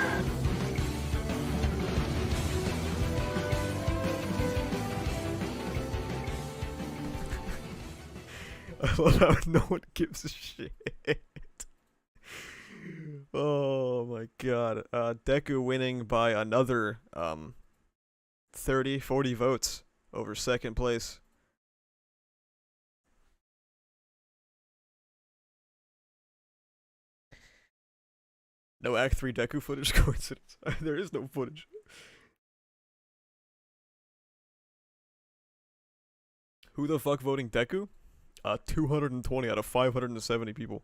I love how no one gives a shit. Oh my god. Deku winning by another 30-40 votes over second place. No Act 3 Deku footage coincidence. There is no footage. Who the fuck voting Deku? 220 out of 570 people.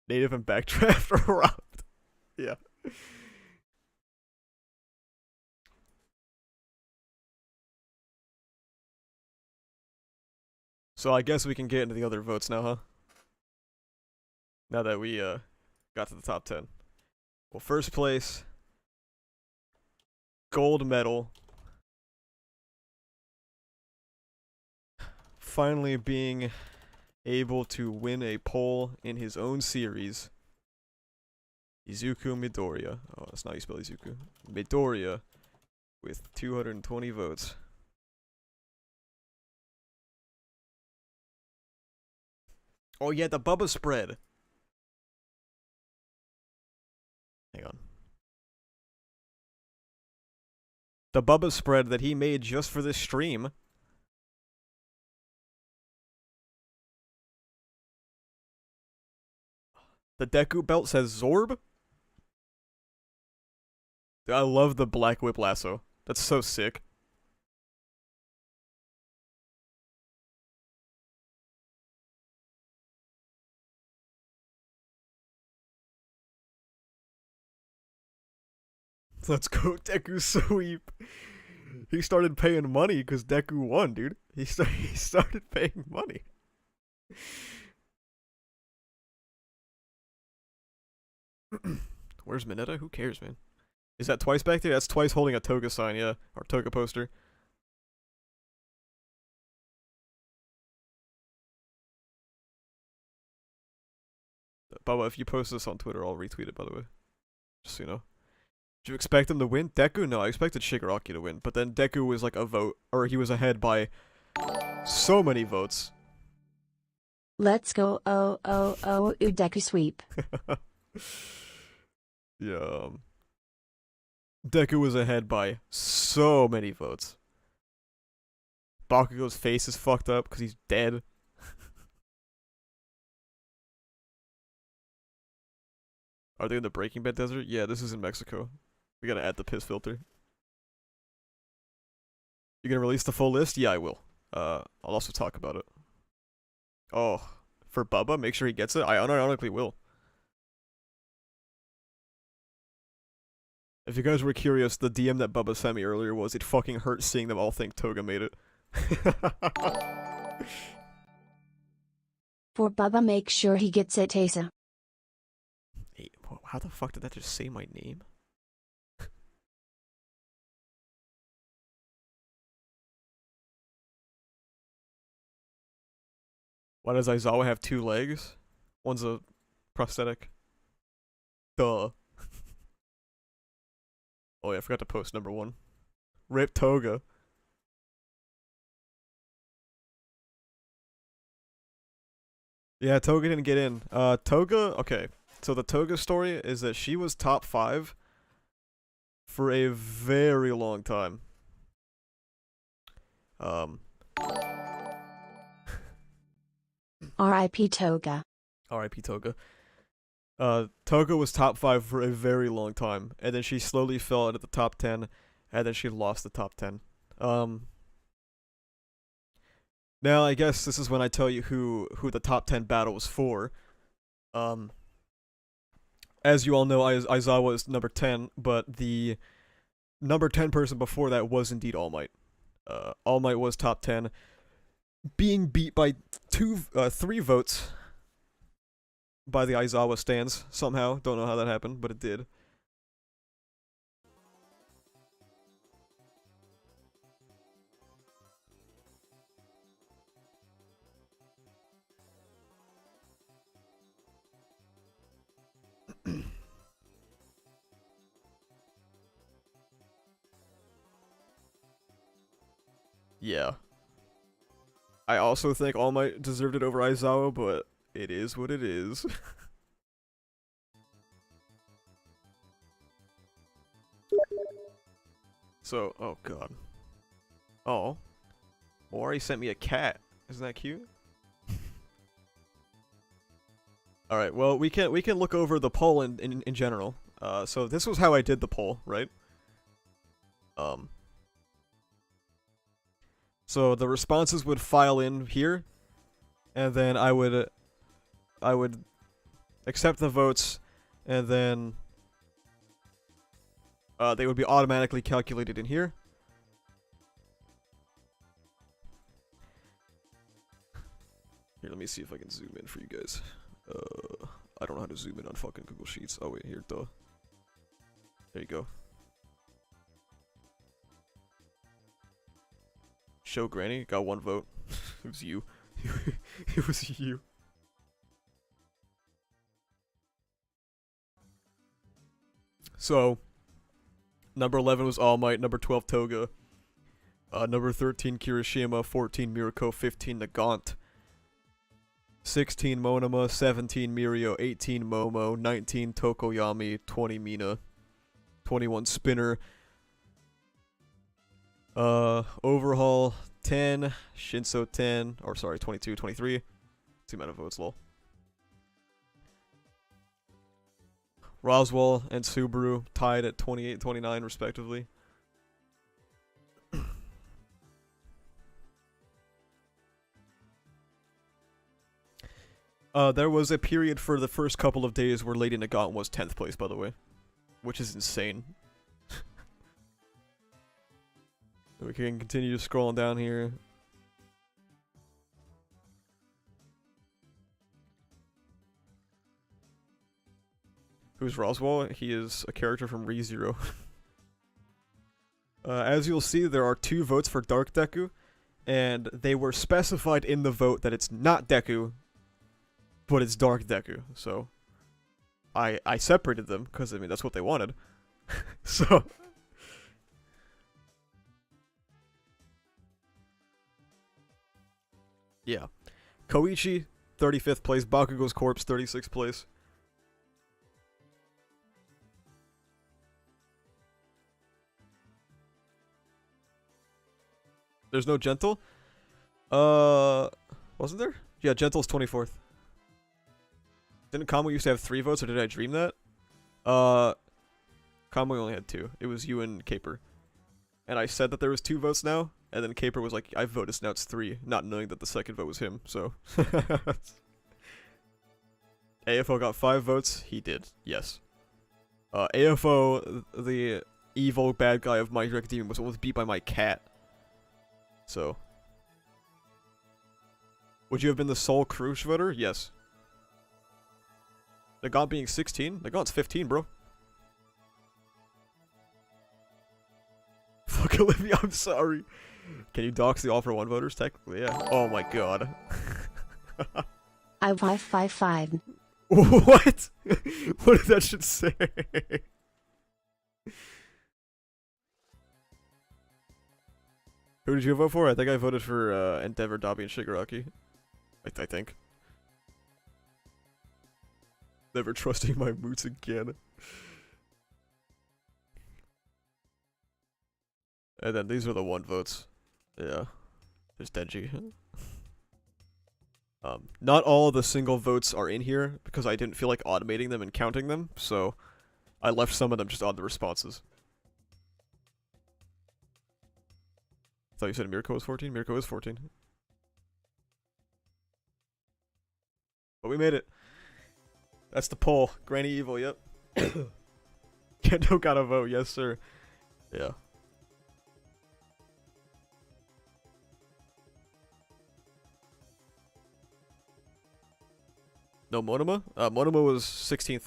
Native and Backdraft are robbed. Yeah. So I guess we can get into the other votes now, huh? Now that we got to the top 10. Well, first place, gold medal. Finally being able to win a poll in his own series. Izuku Midoriya. Oh, that's not how you spell Izuku. Midoriya with 220 votes. Oh yeah, the Bubba spread. Hang on. The Bubba spread that he made just for this stream. The Deku belt says Zorb? Dude, I love the Black Whip lasso. That's so sick. Let's go, Deku sweep. He started paying money because Deku won, dude. He started paying money. Where's Mineta? Who cares, man? Is that Twice back there? That's Twice holding a Toga sign, yeah. Or Toga poster. Bubba, if you post this on Twitter, I'll retweet it, by the way. Just so you know. Did you expect him to win? Deku? No, I expected Shigaraki to win. But then Deku was like a vote, or he was ahead by so many votes. Let's go, Deku sweep. Yeah, Deku was ahead by so many votes. Bakugo's face is fucked up because he's dead. Are they in the Breaking Bad desert? Yeah, this is in Mexico. We gotta add the piss filter. You gonna release the full list? Yeah, I will. I'll also talk about it. Oh, for Bubba, make sure he gets it. I unironically will. If you guys were curious, the DM that Bubba sent me earlier was, it fucking hurts seeing them all think Toga made it. For Bubba, make sure he gets it, Asa. Hey, how the fuck did that just say my name? Why does Aizawa have 2 legs? One's a prosthetic. Duh. Oh yeah, I forgot to post number 1. Rip Toga. Yeah, Toga didn't get in. Toga, okay. So the Toga story is that she was top 5 for a very long time. R.I.P. Toga. R.I.P. Toga. Toga was top 5 for a very long time, and then she slowly fell into the top 10, and then she lost the top 10. Now I guess this is when I tell you who the top 10 battle was for. As you all know, Aizawa is number 10, but the number 10 person before that was indeed All Might. All Might was top 10, being beat by 3 votes by the Aizawa stands somehow. Don't know how that happened, but it did. Yeah. I also think All Might deserved it over Aizawa, but it is what it is. So, oh god. Oh. Mori sent me a cat. Isn't that cute? Alright, well, we can look over the poll in general. So this was how I did the poll, right? So the responses would file in here, and then I would accept the votes, and then they would be automatically calculated in here. Here, let me see if I can zoom in for you guys. I don't know how to zoom in on fucking Google Sheets. Oh wait, here, duh. There you go. Show Granny got 1 vote. It was you. It was you. So, number 11 was All Might, number 12 Toga, number 13 Kirishima, 14 Mirako, 15 Nagant, 16 Monoma, 17 Mirio, 18 Momo, 19 Tokoyami, 20 Mina, 21 Spinner, Overhaul 10, Shinso 10, or sorry, 22, 23. It's the amount of votes, lol. Roswell and Subaru tied at 28, 29 respectively. There was a period for the first couple of days where Lady Nagant was 10th place, by the way. Which is insane. We can continue scrolling down here. Who's Roswell? He is a character from ReZero. As you'll see, there are 2 votes for Dark Deku, and they were specified in the vote that it's not Deku, but it's Dark Deku. So, I separated them, because, I mean, that's what they wanted. So... yeah. Koichi, 35th place. Bakugo's Corpse, 36th place. There's no Gentle? Wasn't there? Yeah, Gentle's 24th. Didn't Kamui used to have 3 votes, or did I dream that? Kamui only had 2. It was you and Caper. And I said that there was 2 votes now, and then Caper was like, I voted, so now it's 3, not knowing that the second vote was him, so. AFO got 5 votes. He did. Yes. AFO, the evil bad guy of My Hero Academia, was beat by my cat. So. Would you have been the sole Crush voter? Yes. Nagant being 16? Nagant's 15, bro. Fuck Olivia, I'm sorry. Can you dox the All for One voters? Technically, yeah. Oh my god. I 555. What? What did that shit say? Who did you vote for? I think I voted for Endeavor, Dobby, and Shigaraki. I think. Never trusting my moods again. And then these are the 1 votes. Yeah. There's Denji. Not all of the single votes are in here because I didn't feel like automating them and counting them, so I left some of them just on the responses. I thought you said Mirko was 14? Mirko is 14. But we made it. That's the poll. Granny Evil, yep. Kendo got a vote, yes sir. Yeah. No, Monoma? Monoma was 16th.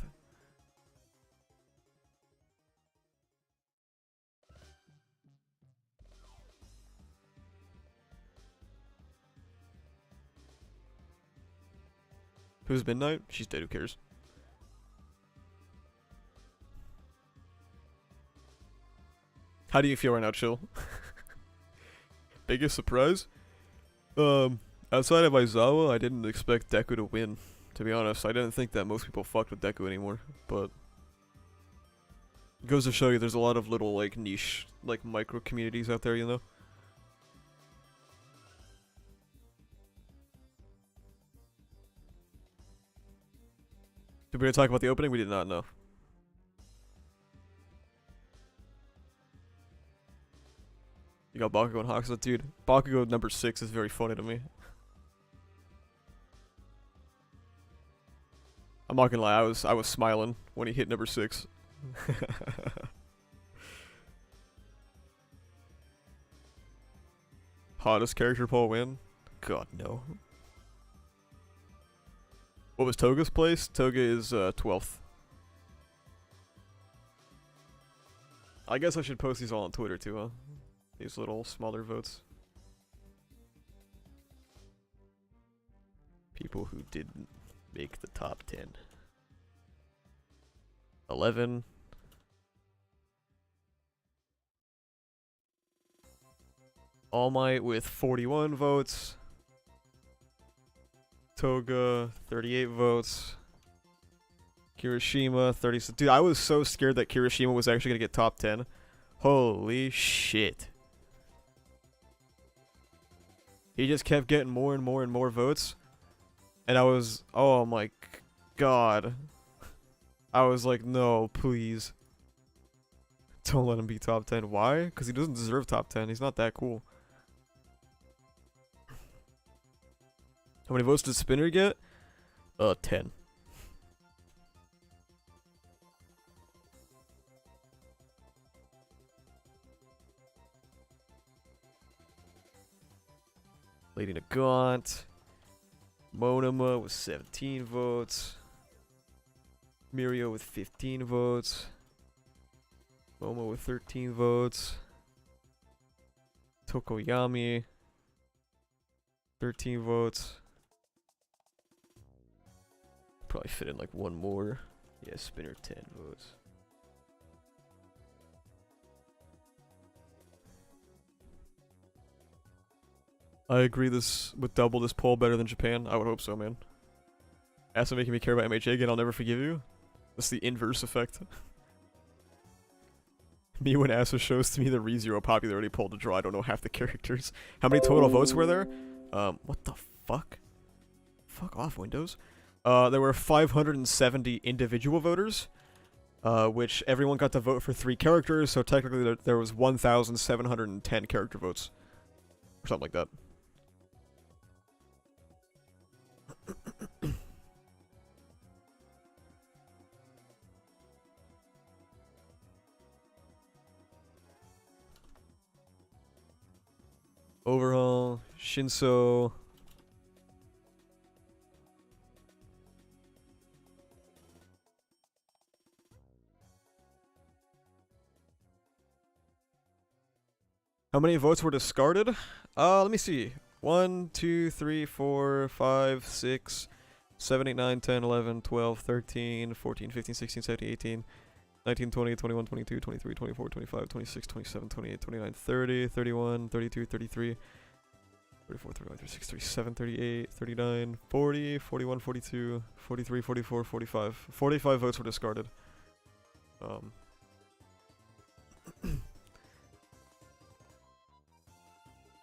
Who's Midnight? She's dead, who cares? How do you feel right now, Chill? Biggest surprise? Outside of Aizawa, I didn't expect Deku to win. To be honest, I didn't think that most people fucked with Deku anymore, but it goes to show you there's a lot of little, like, niche, like, micro communities out there, you know? Did we talk about the opening? We did not know. You got Bakugo and Hakusa, dude. Bakugo number 6 is very funny to me. I'm not gonna lie, I was smiling when he hit number 6. Hottest character poll win? God, no. What was Toga's place? Toga is 12th. I guess I should post these all on Twitter too, huh? These little smaller votes. People who didn't make the top 10. 11. All Might with 41 votes. Toga, 38 votes. Kirishima, 36. Dude, I was so scared that Kirishima was actually gonna get top 10. Holy shit. He just kept getting more and more and more votes. And I was, oh my god. I was like, no, please. Don't let him be top 10. Why? Because he doesn't deserve top 10. He's not that cool. How many votes did Spinner get? 10. Lady Nagant. Monoma with 17 votes. Mirio with 15 votes. Momo with 13 votes. Tokoyami. 13 votes. Probably fit in like one more. Yeah, Spinner 10 votes. I agree this would double this poll better than Japan. I would hope so, man. As for making me care about MHA again, I'll never forgive you. That's the inverse effect. Me when Asa shows to me the ReZero popularity poll to draw, I don't know half the characters. How many total votes were there? What the fuck? Fuck off, Windows. There were 570 individual voters, which everyone got to vote for 3 characters, so technically there was 1,710 character votes. Or something like that. Overhaul, Shinso. How many votes were discarded? Let me see. 1, 2, 3, 4, 5, 6, 7, 8, 9, 10, 11, 12, 13, 14, 15, 16, 17, 18, 19, 20, 21, 22, 23, 24, 25, 26, 27, 28, 29, 30, 31, 32, 33, 34, 35, 36, 37, 38, 39, 40, 41, 42, 43, 44, 45. 45 votes were discarded.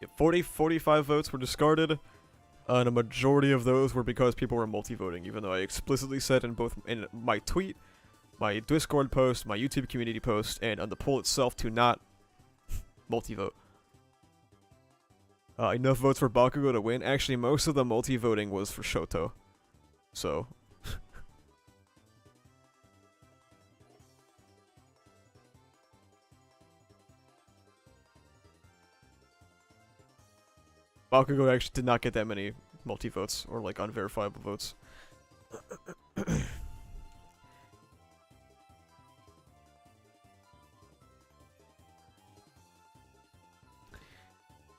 Yeah, 45 votes were discarded, and a majority of those were because people were multi-voting, even though I explicitly said in both in my tweet, my Discord post, my YouTube community post, and on the poll itself to not multi-vote. Enough votes for Bakugo to win. Actually, most of the multi-voting was for Shoto. So. Bakugo actually did not get that many multi-votes, or like unverifiable votes.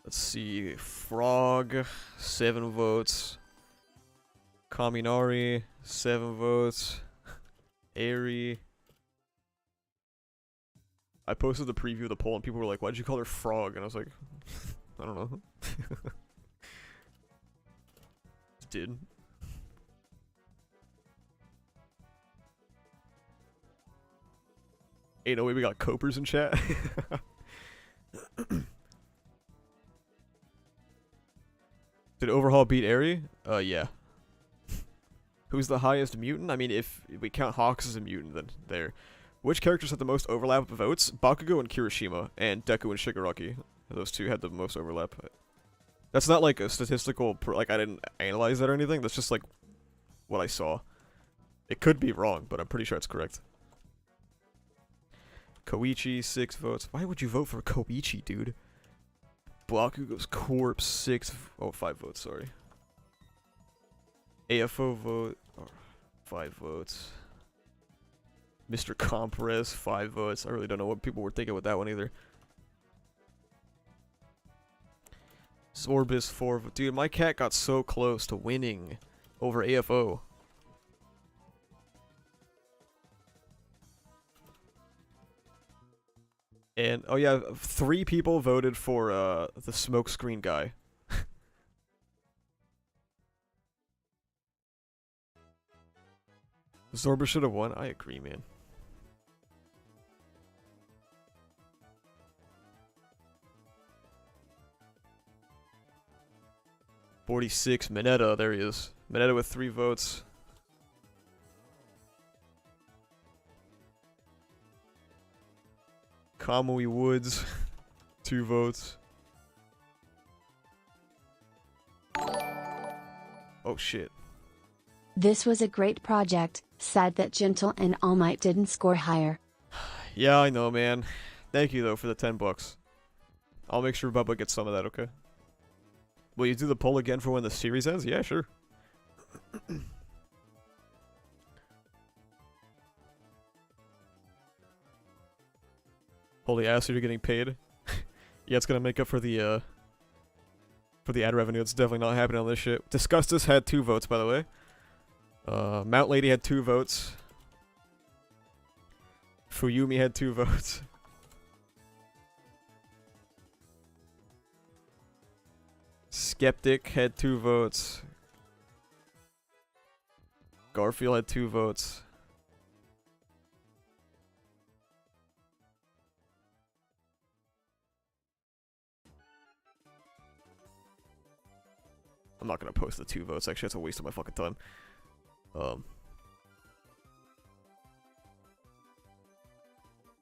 Let's see, Frog, 7 votes. Kaminari, 7 votes. Eri. I posted the preview of the poll and people were like, why'd you call her Frog? And I was like, I don't know. Did. Hey, no way, we got Copers in chat. Did Overhaul beat Eri? Yeah. Who's the highest mutant? I mean, if we count Hawks as a mutant, then there. Which characters had the most overlap of votes? Bakugo and Kirishima, and Deku and Shigaraki. Those two had the most overlap. That's not like a statistical, like I didn't analyze that or anything, that's just like what I saw. It could be wrong, but I'm pretty sure it's correct. Koichi, 6 votes. Why would you vote for Koichi, dude? Bakugo's corpse, 5 votes, sorry. AFO vote, 5 votes. Mr. Compress, 5 votes. I really don't know what people were thinking with that one either. Sorbus, 4 votes. Dude, my cat got so close to winning over AFO. And, oh yeah, 3 people voted for, the smokescreen guy. Zorba should have won. I agree, man. $46, Mineta, there he is. Mineta with 3 votes. Kamui Woods, 2 votes. Oh shit. This was a great project, sad that Gentle and All Might didn't score higher. Yeah, I know, man. Thank you, though, for the $10. I'll make sure Bubba gets some of that, okay? Will you do the poll again for when the series ends? Yeah, sure. Holy ass, you're getting paid. Yeah, it's gonna make up for the ad revenue. It's definitely not happening on this shit. Disgustus had 2 votes, by the way. Mount Lady had 2 votes. Fuyumi had 2 votes. Skeptic had 2 votes. Garfield had 2 votes. I'm not gonna post the 2 votes, actually that's a waste of my fucking time.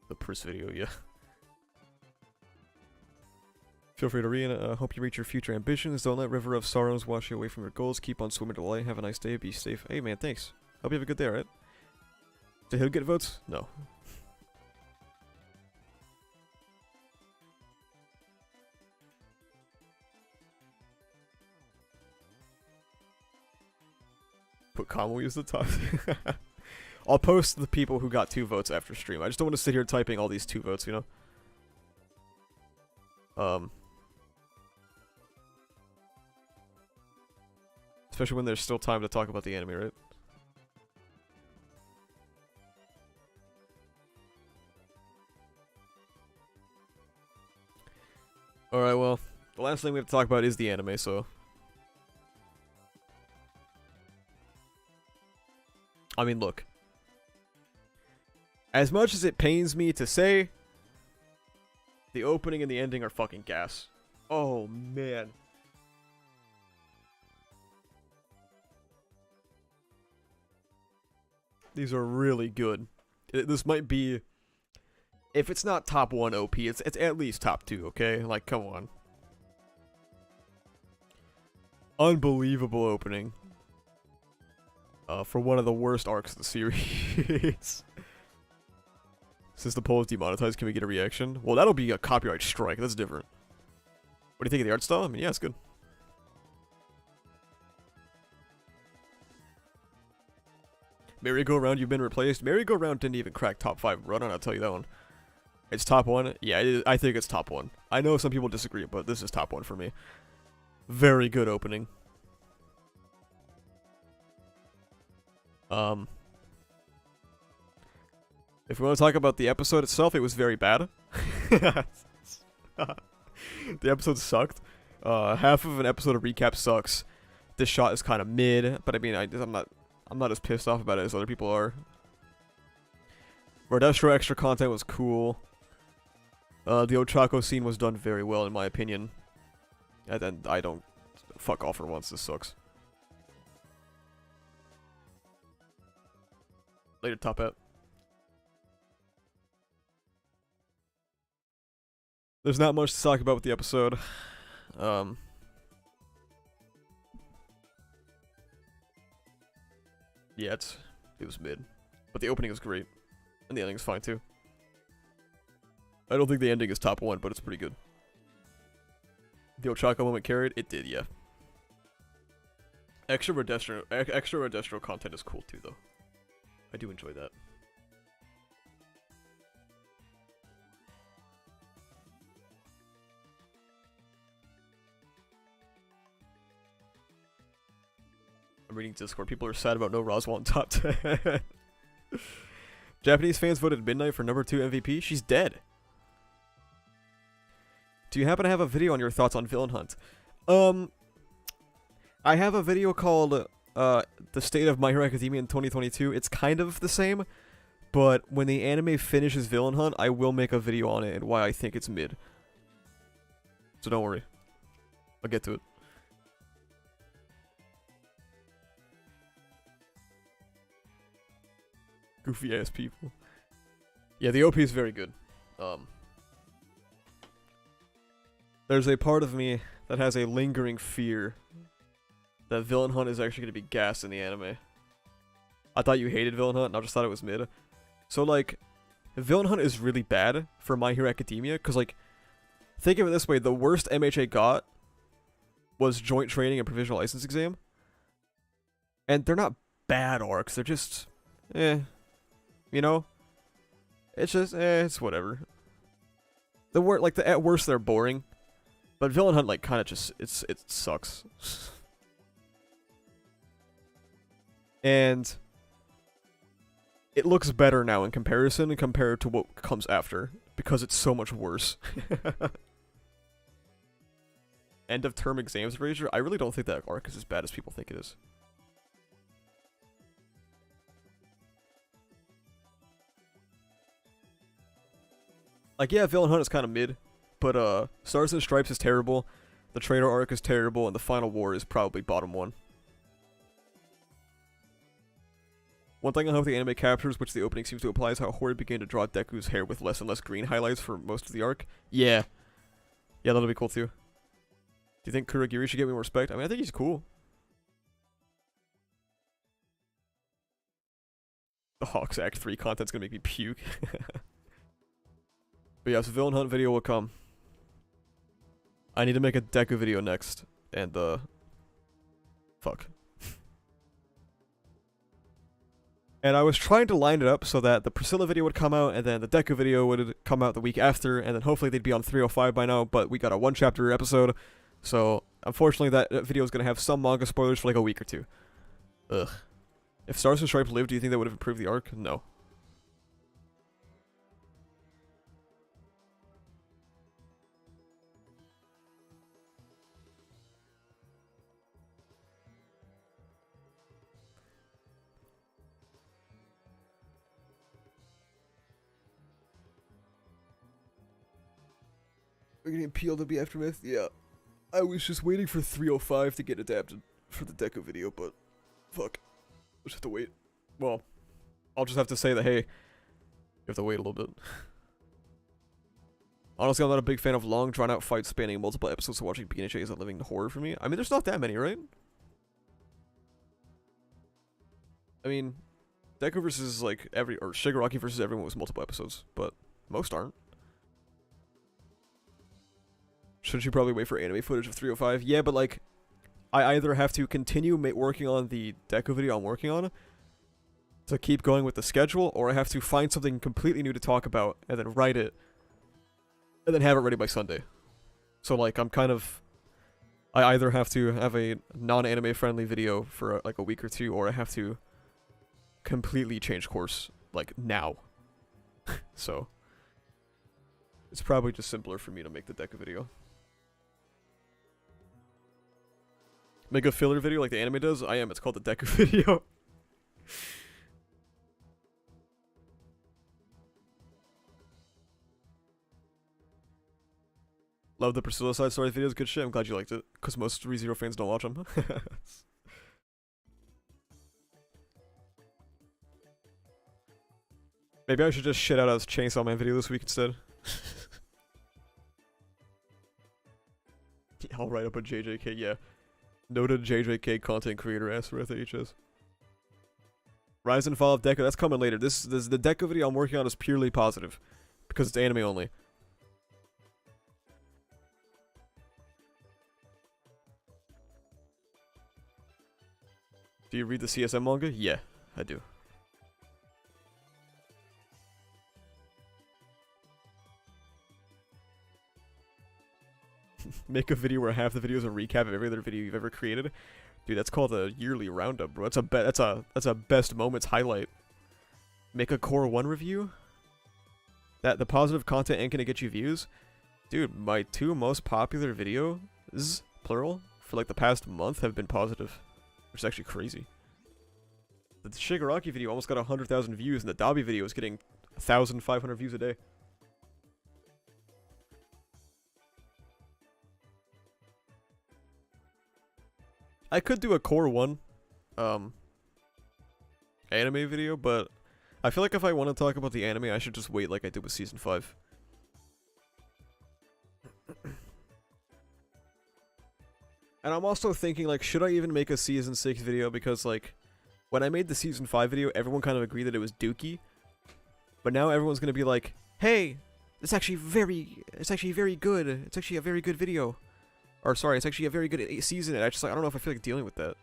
The Pris video, yeah. Feel free to read. Hope you reach your future ambitions. Don't let River of Sorrows wash you away from your goals. Keep on swimming to light. Have a nice day. Be safe. Hey man, thanks. Hope you have a good day, alright? Did he get votes? No. Put Kamui as the top. I'll post the people who got 2 votes after stream. I just don't want to sit here typing all these 2 votes, you know? Especially when there's still time to talk about the anime, right? Alright, well, the last thing we have to talk about is the anime, so... I mean, look. As much as it pains me to say, the opening and the ending are fucking gas. Oh, man. These are really good. This might be... If it's not top 1 OP, it's at least top 2, okay? Like, come on. Unbelievable opening. For one of the worst arcs of the series. Since the poll is demonetized, can we get a reaction? Well, that'll be a copyright strike. That's different. What do you think of the art style? I mean, yeah, it's good. Merry-Go-Round, you've been replaced. Merry-Go-Round didn't even crack top 5 run on, I'll tell you that one. It's top 1? Yeah, I think it's top 1. I know some people disagree, but this is top 1 for me. Very good opening. If we want to talk about the episode itself, it was very bad. The episode sucked. Half of an episode of recap sucks. This shot is kind of mid, but I mean, I'm not as pissed off about it as other people are. Rodestro extra content was cool. The Ochako scene was done very well, in my opinion. And then I don't... Fuck off for once, this sucks. Later, top hat. There's not much to talk about with the episode. Yeah, it was mid. But the opening was great. And the ending is fine, too. I don't think the ending is top 1, but it's pretty good. The Ochako moment carried? It did, yeah. Extra Rodestro content is cool, too, though. I do enjoy that. I'm reading Discord. People are sad about no Roswell in top 10. Japanese fans voted Midnight for number 2 MVP. She's dead. Do you happen to have a video on your thoughts on Villain Hunt? I have a video called The State of My Hero Academia in 2022. It's kind of the same, but when the anime finishes Villain Hunt, I will make a video on it and why I think it's mid. So don't worry. I'll get to it. Goofy ass people. Yeah, the OP is very good. There's a part of me that has a lingering fear that Villain Hunt is actually going to be gas in the anime. I thought you hated Villain Hunt, and I just thought it was mid. So, like, Villain Hunt is really bad for My Hero Academia, because, like, think of it this way, the worst MHA got was Joint Training and Provisional License Exam. And they're not bad arcs, they're just, you know? It's just, it's whatever. At worst, they're boring. But Villain Hunt, like, kind of just, it sucks. And it looks better now in comparison compared to what comes after, because it's so much worse. End of term exams erasure? I really don't think that arc is as bad as people think it is. Like, yeah, Villain Hunt is kind of mid, but Stars and Stripes is terrible, the Traitor arc is terrible, and the Final War is probably bottom 1. One thing I hope the anime captures, which the opening seems to apply, is how Hori began to draw Deku's hair with less and less green highlights for most of the arc. Yeah. Yeah, that'll be cool too. Do you think Kurogiri should get more respect? I mean, I think he's cool. The Hawks Act 3 content's gonna make me puke. But yeah, so Villain Hunt video will come. I need to make a Deku video next, and fuck. And I was trying to line it up so that the Priscilla video would come out, and then the Deku video would come out the week after, and then hopefully they'd be on 305 by now, but we got a one-chapter episode, so unfortunately that video is going to have some manga spoilers for like a week or two. Ugh. If Stars and Stripes lived, do you think that would have improved the arc? No. We're getting peeled to be Aftermath? Yeah. I was just waiting for 305 to get adapted for the Deku video, but fuck. We'll just have to wait. Well, I'll just have to say that, hey, you have to wait a little bit. Honestly, I'm not a big fan of long, drawn-out fights spanning multiple episodes, so watching BNHA is a living horror for me. I mean, there's not that many, right? I mean, Deku versus, like, or Shigaraki versus everyone was multiple episodes, but most aren't. Should you probably wait for anime footage of 305? Yeah, but like, I either have to continue working on the Deku video I'm working on to keep going with the schedule, or I have to find something completely new to talk about and then write it and then have it ready by Sunday. So like, I'm kind of, I either have to have a non-anime friendly video for like a week or two, or I have to completely change course like now. So it's probably just simpler for me to make the Deku video. Make a filler video like the anime does? I am. It's called the Deku video. Love the Priscilla side story videos. Good shit. I'm glad you liked it. Because most ReZero fans don't watch them. Maybe I should just shit out a Chainsaw Man video this week instead. I'll write up a JJK, yeah. Noted JJK content creator Astereth HS. Rise and Fall of Deku, that's coming later. This the Deku video I'm working on is purely positive. Because it's anime only. Do you read the CSM manga? Yeah, I do. Make a video where half the video is a recap of every other video you've ever created. Dude, that's called a yearly roundup, bro. That's a best moments highlight. Make a Core 1 review? That the positive content ain't gonna get you views? Dude, my 2 most popular videos, plural, for like the past month have been positive. Which is actually crazy. The Shigaraki video almost got 100,000 views, and the Dabi video is getting 1,500 views a day. I could do a Core 1 anime video, but I feel like if I want to talk about the anime, I should just wait like I did with Season 5. And I'm also thinking, like, should I even make a Season 6 video? Because, like, when I made the Season 5 video, everyone kind of agreed that it was dookie. But now everyone's gonna be like, hey, it's actually very good. It's actually a very good video. Or, sorry, it's actually a very good season. And I just, like, I don't know if I feel like dealing with that.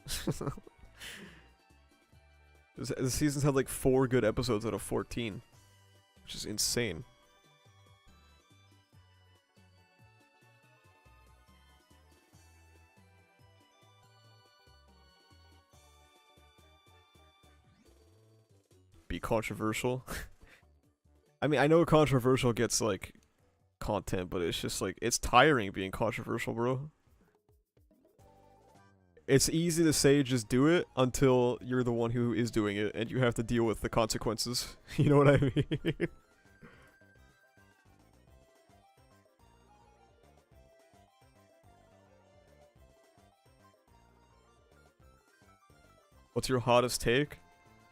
The seasons had, like, 4 good episodes out of 14. Which is insane. Be controversial. I mean, I know controversial gets, like, content, but it's just, like, it's tiring being controversial, bro. It's easy to say just do it until you're the one who is doing it, and you have to deal with the consequences. You know what I mean? What's your hottest take?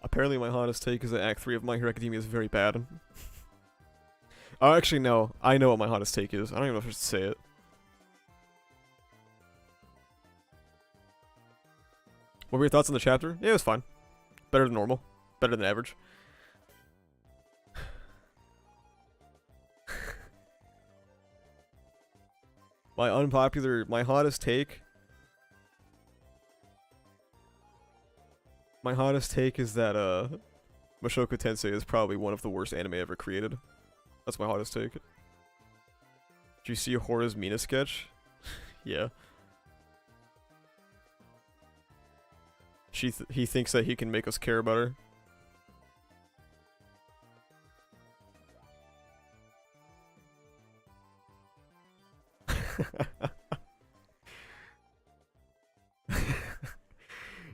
Apparently my hottest take is that Act 3 of My Hero Academia is very bad. Oh, actually, no. I know what my hottest take is. I don't even know if I should say it. What were your thoughts on the chapter? Yeah, it was fine. Better than normal. Better than average. My hottest take... My hottest take is that, Mushoku Tensei is probably one of the worst anime ever created. That's my hottest take. Did you see Hora's Mina sketch? Yeah. He thinks that he can make us care about her.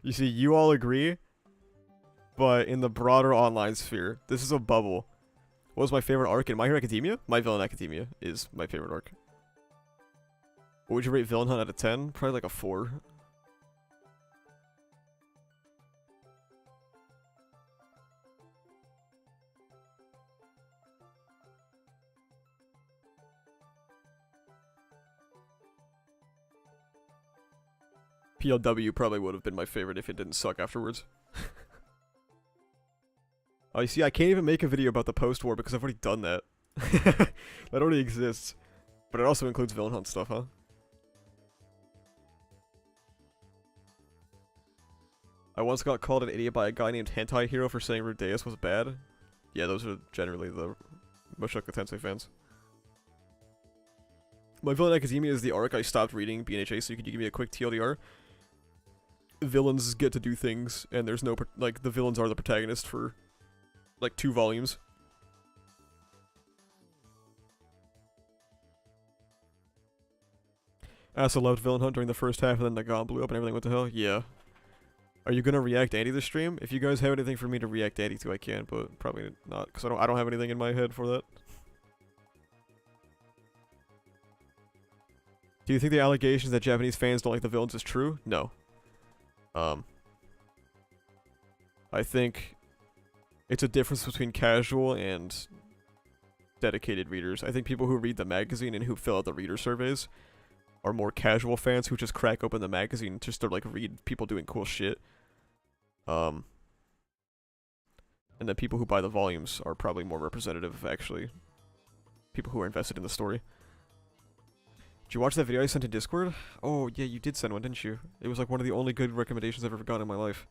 You see, you all agree, but in the broader online sphere, this is a bubble. What was my favorite arc in My Hero Academia? My Villain Academia is my favorite arc. What would you rate Villain Hunt out of 10? Probably like a 4. PLW probably would have been my favorite if it didn't suck afterwards. Oh, you see, I can't even make a video about the post-war because I've already done that. That already exists. But it also includes Villain Hunt stuff, huh? I once got called an idiot by a guy named Hentai Hero for saying Rudeus was bad. Yeah, those are generally the Mushoku Tensei fans. My Villain Academia is the arc I stopped reading BNHA, so could you give me a quick TLDR? Villains get to do things, and there's no, like, the villains are the protagonist for, like, 2 volumes. I also loved Villain Hunt during the first half, and then the gun blew up and everything went to hell. Yeah. Are you gonna react Andy this stream? If you guys have anything for me to react Andy to, I can, but probably not, because I don't have anything in my head for that. Do you think the allegations that Japanese fans don't like the villains is true? No. I think it's a difference between casual and dedicated readers. I think people who read the magazine and who fill out the reader surveys are more casual fans who just crack open the magazine just to, like, read people doing cool shit. And then people who buy the volumes are probably more representative of, actually, people who are invested in the story. Did you watch that video I sent in Discord? Oh, yeah, you did send one, didn't you? It was like one of the only good recommendations I've ever gotten in my life.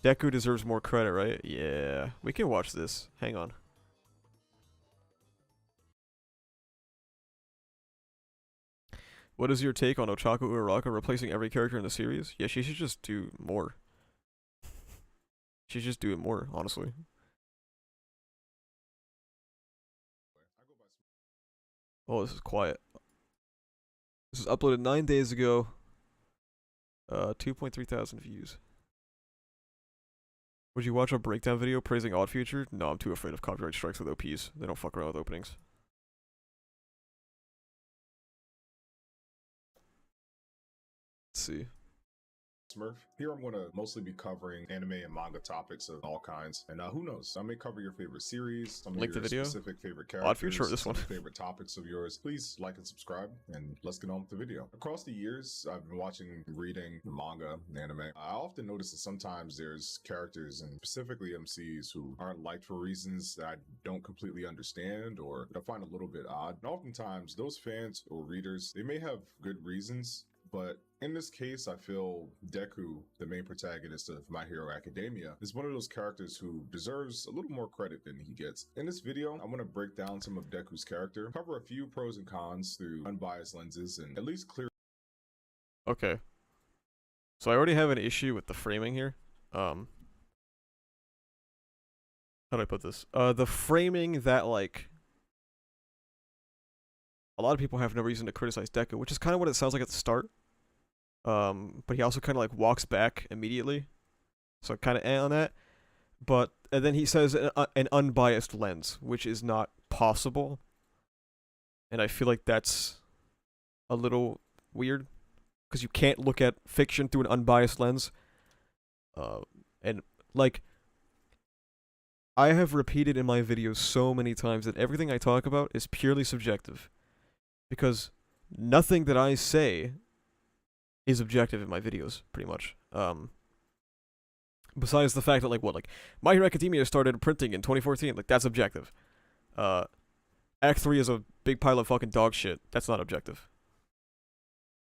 Deku deserves more credit, right? Yeah. We can watch this. Hang on. What is your take on Ochaku Uraraka replacing every character in the series? Yeah, she should just do more. She should just do it more, honestly. Oh, this is quiet. This was uploaded 9 days ago. 2.3 thousand views. Would you watch a breakdown video praising Odd Future? No, I'm too afraid of copyright strikes with OPs. They don't fuck around with openings. Let's see. Smurf. Here I'm going to mostly be covering anime and manga topics of all kinds. And who knows, I may cover your favorite series, some of Link your the video. specific favorite characters, Odd Future or this one? favorite topics of yours. Please like and subscribe, and let's get on with the video. Across the years, I've been watching, reading manga and anime. I often notice that sometimes there's characters, and specifically MCs, who aren't liked for reasons that I don't completely understand or that I find a little bit odd. And oftentimes, those fans or readers, they may have good reasons, but in this case, I feel Deku, the main protagonist of My Hero Academia, is one of those characters who deserves a little more credit than he gets. In this video, I'm going to break down some of Deku's character, cover a few pros and cons through unbiased lenses, and at least clear. Okay. So I already have an issue with the framing here. How do I put this? The framing that, like, a lot of people have no reason to criticize Deku, which is kind of what it sounds like at the start. But he also kind of, like, walks back immediately. So kind of on that. But, and then he says an unbiased lens, which is not possible. And I feel like that's a little weird. Because you can't look at fiction through an unbiased lens. And, like, I have repeated in my videos so many times that everything I talk about is purely subjective. Because nothing that I say is objective in my videos, pretty much. Besides the fact that, like, My Hero Academia started printing in 2014, like, that's objective. Act 3 is a big pile of fucking dog shit. That's not objective.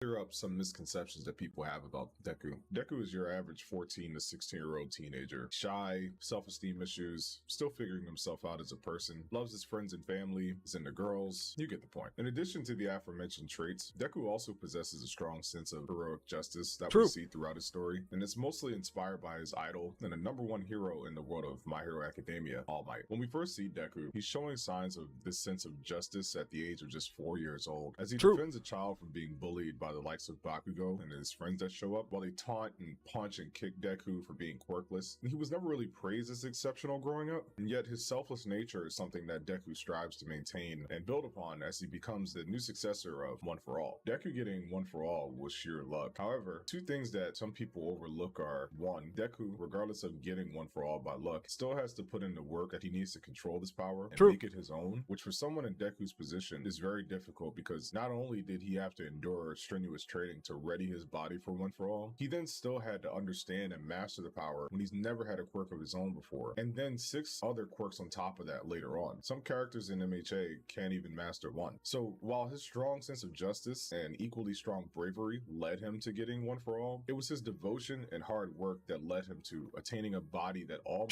Clear up up some misconceptions that people have about Deku. Deku is your average 14 to 16-year-old teenager. Shy, self-esteem issues, still figuring himself out as a person, loves his friends and family, is into girls. You get the point. In addition to the aforementioned traits, Deku also possesses a strong sense of heroic justice that we see throughout his story, and it's mostly inspired by his idol and the #1 hero in the world of My Hero Academia, All Might. When we first see Deku, he's showing signs of this sense of justice at the age of just 4 years old, as he defends a child from being bullied by the likes of Bakugo and his friends that show up, while they taunt and punch and kick Deku for being quirkless. He was never really praised as exceptional growing up, and yet his selfless nature is something that Deku strives to maintain and build upon as he becomes the new successor of One for All. Deku getting One for All was sheer luck. However, two things that some people overlook are: one, Deku, regardless of getting One for All by luck, still has to put in the work that he needs to control this power and make it his own, which for someone in Deku's position is very difficult, because not only did he have to endure strenuous training to ready his body for One for All, he then still had to understand and master the power when he's never had a quirk of his own before, and then 6 other quirks on top of that later on. Some characters in MHA can't even master one. So while his strong sense of justice and equally strong bravery led him to getting One for All, it was his devotion and hard work that led him to attaining a body that all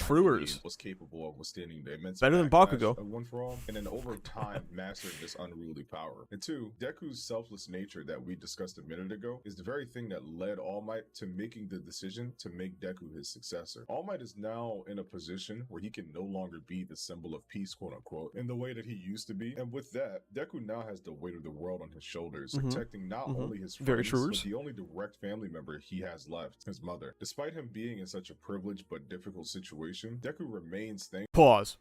was capable of withstanding the immense better than Bakugo of One for All, and then over time mastering this unruly power. And 2, Deku's selfless nature that we discussed a minute ago is the very thing that led All Might to making the decision to make Deku his successor. All Might is now in a position where he can no longer be the symbol of peace, quote unquote, in the way that he used to be. And with that, Deku now has the weight of the world on his shoulders, protecting not only his friends, but the only direct family member he has left, his mother. Despite him being in such a privileged but difficult situation, Deku remains thankful. Pause.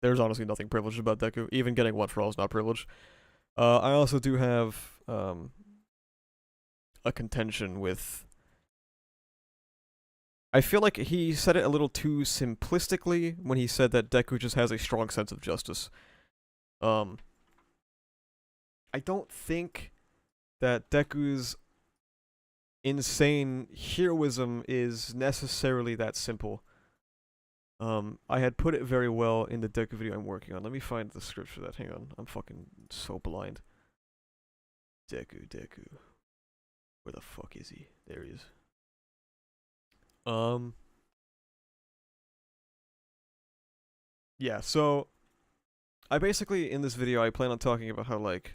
There's honestly nothing privileged about Deku. Even getting One for All is not privileged. I also do have a contention with... I feel like he said it a little too simplistically when he said that Deku just has a strong sense of justice. I don't think that Deku's insane heroism is necessarily that simple. I had put it very well in the Deku video I'm working on. Let me find the script for that. Hang on. I'm fucking so blind. Deku. Where the fuck is he? There he is. Yeah, so I basically, in this video, I plan on talking about how, like,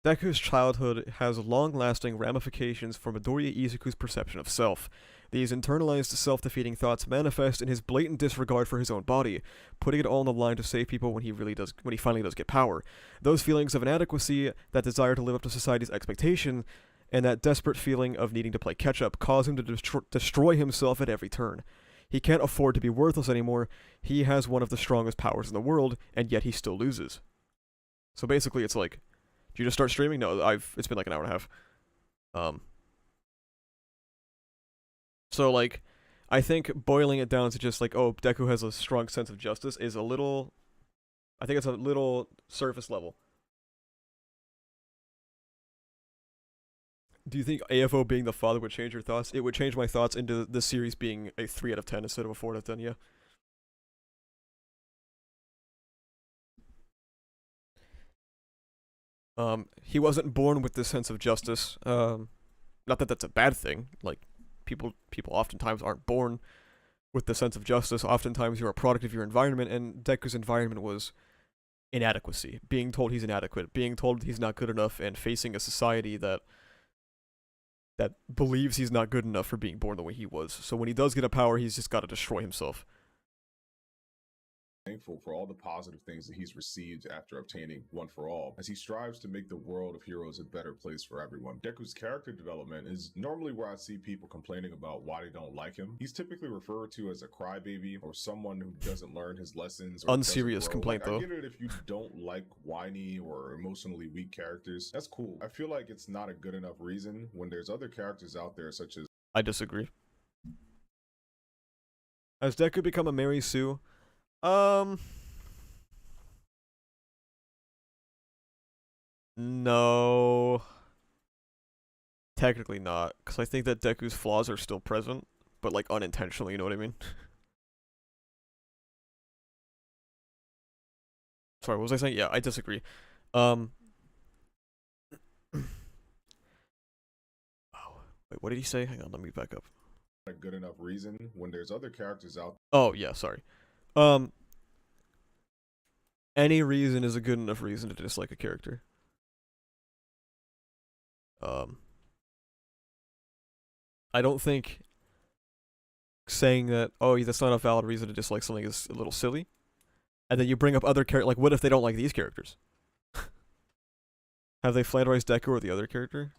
Deku's childhood has long-lasting ramifications for Midoriya Izuku's perception of self. These internalized self-defeating thoughts manifest in his blatant disregard for his own body, putting it all on the line to save people when he finally does get power. Those feelings of inadequacy, that desire to live up to society's expectation, and that desperate feeling of needing to play catch-up cause him to destroy himself at every turn. He can't afford to be worthless anymore. He has one of the strongest powers in the world, and yet he still loses. So basically, it's like, did you just start streaming? No, it's been like an hour and a half. So, like, I think boiling it down to just, like, oh, Deku has a strong sense of justice is a little... I think it's a little surface level. Do you think AFO being the father would change your thoughts? It would change my thoughts into the series being a 3 out of 10 instead of a 4 out of 10, yeah. He wasn't born with this sense of justice. Not that that's a bad thing. Like, people oftentimes aren't born with the sense of justice. Oftentimes you're a product of your environment, and Deku's environment was inadequacy. Being told he's inadequate, being told he's not good enough, and facing a society that believes he's not good enough for being born the way he was. So when he does get a power, he's just got to destroy himself. Thankful for all the positive things that he's received after obtaining One for All, as he strives to make the world of heroes a better place for everyone. Deku's character development is normally where I see people complaining about why they don't like him. He's typically referred to as a crybaby or someone who doesn't learn his lessons. Or unserious complaint, though. though. I get it if you don't like whiny or emotionally weak characters. That's cool. I feel like it's not a good enough reason when there's other characters out there such as... I disagree. Has Deku become a Mary Sue? No. Technically not, because I think that Deku's flaws are still present, but like unintentionally, you know what I mean? Sorry, what was I saying? Yeah, I disagree. Oh, wait, what did he say? Hang on, let me back up. A good enough reason when there's other characters out. Oh, yeah, sorry. Any reason is a good enough reason to dislike a character. I don't think saying that, oh, that's not a valid reason to dislike something is a little silly. And then you bring up other characters, like, what if they don't like these characters? Have they flanderized Deku or the other character?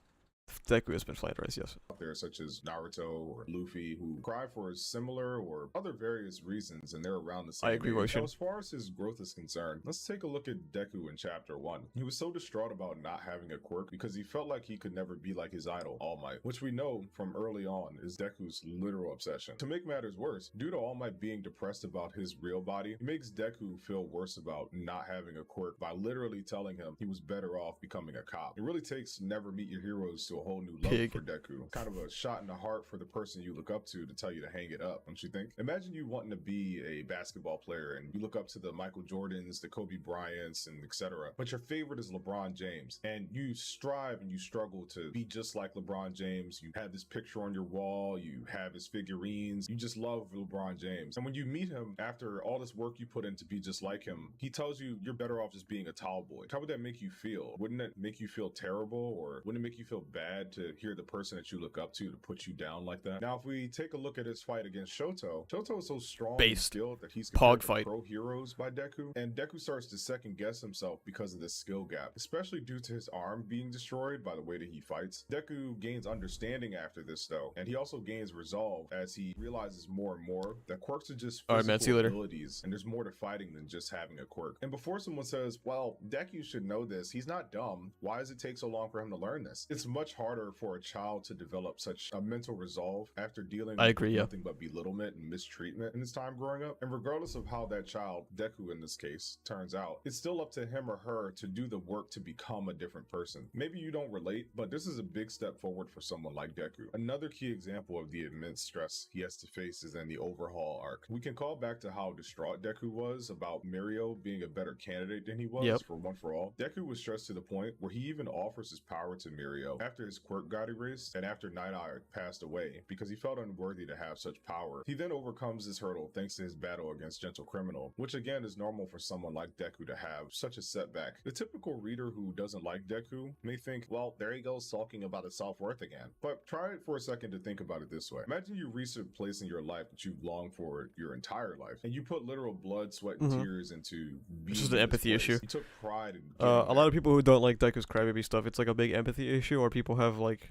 Deku has been flanderized, yes. Out there, such as Naruto or Luffy, who cry for similar or other various reasons, and they're around the same I agree age. with you. So as far as his growth is concerned, let's take a look at Deku in Chapter 1. He was so distraught about not having a quirk because he felt like he could never be like his idol, All Might, which we know from early on is Deku's literal obsession. To make matters worse, due to All Might being depressed about his real body, it makes Deku feel worse about not having a quirk by literally telling him he was better off becoming a cop. It really takes Never Meet Your Heroes to a whole new level for Deku. Kind of a shot in the heart for the person you look up to tell you to hang it up, don't you think? Imagine you wanting to be a basketball player and you look up to the Michael Jordans, the Kobe Bryants, and etc. But your favorite is LeBron James, and you strive and you struggle to be just like LeBron James. You have this picture on your wall, you have his figurines, you just love LeBron James. And when you meet him after all this work you put in to be just like him, he tells you you're better off just being a tall boy. How would that make you feel? Wouldn't it make you feel terrible, or wouldn't it make you feel bad to hear the person that you look up to put you down like that? Now, if we take a look at his fight against Shoto, Shoto is so strong and skilled that he's compared to pro heroes by Deku, and Deku starts to second guess himself because of this skill gap, especially due to his arm being destroyed by the way that he fights. Deku gains understanding after this though, and he also gains resolve as he realizes more and more that quirks are just physical abilities, and there's more to fighting than just having a quirk. And before someone says, well, Deku should know this, he's not dumb, why does it take so long for him to learn this? It's much harder for a child to develop such a mental resolve after dealing with nothing but belittlement and mistreatment in his time growing up. And regardless of how that child, Deku in this case, turns out, it's still up to him or her to do the work to become a different person. Maybe you don't relate, but this is a big step forward for someone like Deku. Another key example of the immense stress he has to face is in the overhaul arc. We can call back to how distraught Deku was about Mirio being a better candidate than he was for One For All. Deku was stressed to the point where he even offers his power to Mirio after his quirk got erased and after Night Eye passed away because he felt unworthy to have such power. He then overcomes this hurdle thanks to his battle against Gentle Criminal, which again is normal for someone like Deku to have such a setback. The typical reader who doesn't like Deku may think, well, there he goes sulking about his self-worth again. But try it for a second to think about it this way. Imagine you reach a place in your life that you've longed for your entire life, and you put literal blood, sweat, and tears into It's just an empathy issue. You took pride in a lot of people who don't like Deku's crybaby stuff, it's like a big empathy issue, or people have like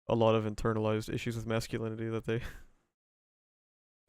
a lot of internalized issues with masculinity that they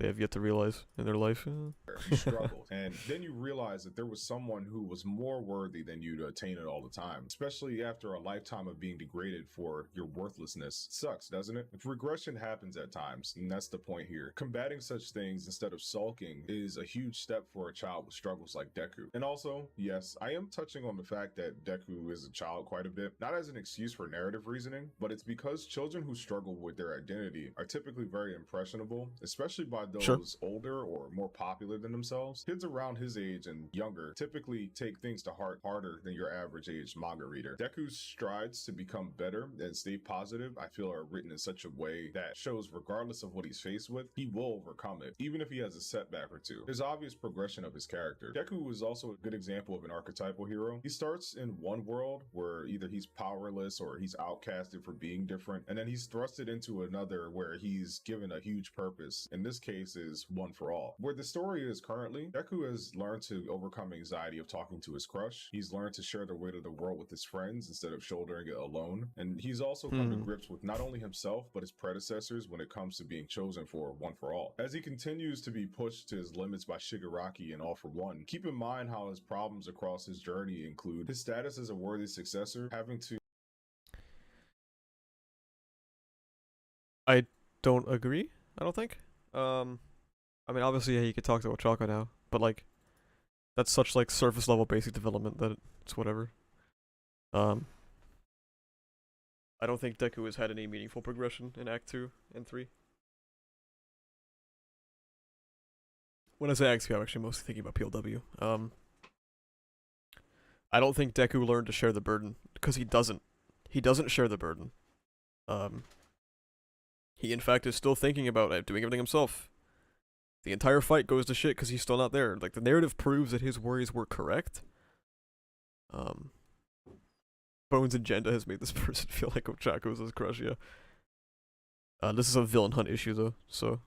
have yet to realize in their life. You struggled, and then you realize that there was someone who was more worthy than you to attain it all the time, especially after a lifetime of being degraded for your worthlessness. Sucks, doesn't it? If regression happens at times, and that's the point here. Combating such things instead of sulking is a huge step for a child with struggles like Deku. And also, yes, I am touching on the fact that Deku is a child quite a bit, not as an excuse for narrative reasoning, but it's because children who struggle with their identity are typically very impressionable, especially by those older or more popular than themselves. Kids around his age and younger typically take things to heart harder than your average age manga reader. Deku's strides to become better and stay positive, I feel, are written in such a way that shows regardless of what he's faced with, he will overcome it, even if he has a setback or two. There's obvious progression of his character. Deku is also a good example of an archetypal hero. He starts in one world where either he's powerless or he's outcasted for being different, and then he's thrusted into another where he's given a huge purpose. In this case is One For All. Where the story is currently, Deku has learned to overcome anxiety of talking to his crush. He's learned to share the weight of the world with his friends instead of shouldering it alone. And he's also come to grips with not only himself, but his predecessors when it comes to being chosen for One For All. As he continues to be pushed to his limits by Shigaraki and All For One, keep in mind how his problems across his journey include his status as a worthy successor, having to... I don't agree, I don't think. I mean, obviously, yeah, you could talk to Ochaka now, but like, that's such like surface level basic development that it's whatever. I don't think Deku has had any meaningful progression in Act 2 and 3. When I say Act 2, I'm actually mostly thinking about PLW. I don't think Deku learned to share the burden, because he doesn't. He doesn't share the burden. He in fact is still thinking about doing everything himself. The entire fight goes to shit because he's still not there. Like, the narrative proves that his worries were correct. Bones Agenda has made this person feel like Ochako's his crush, yeah. This is a villain hunt issue, though, so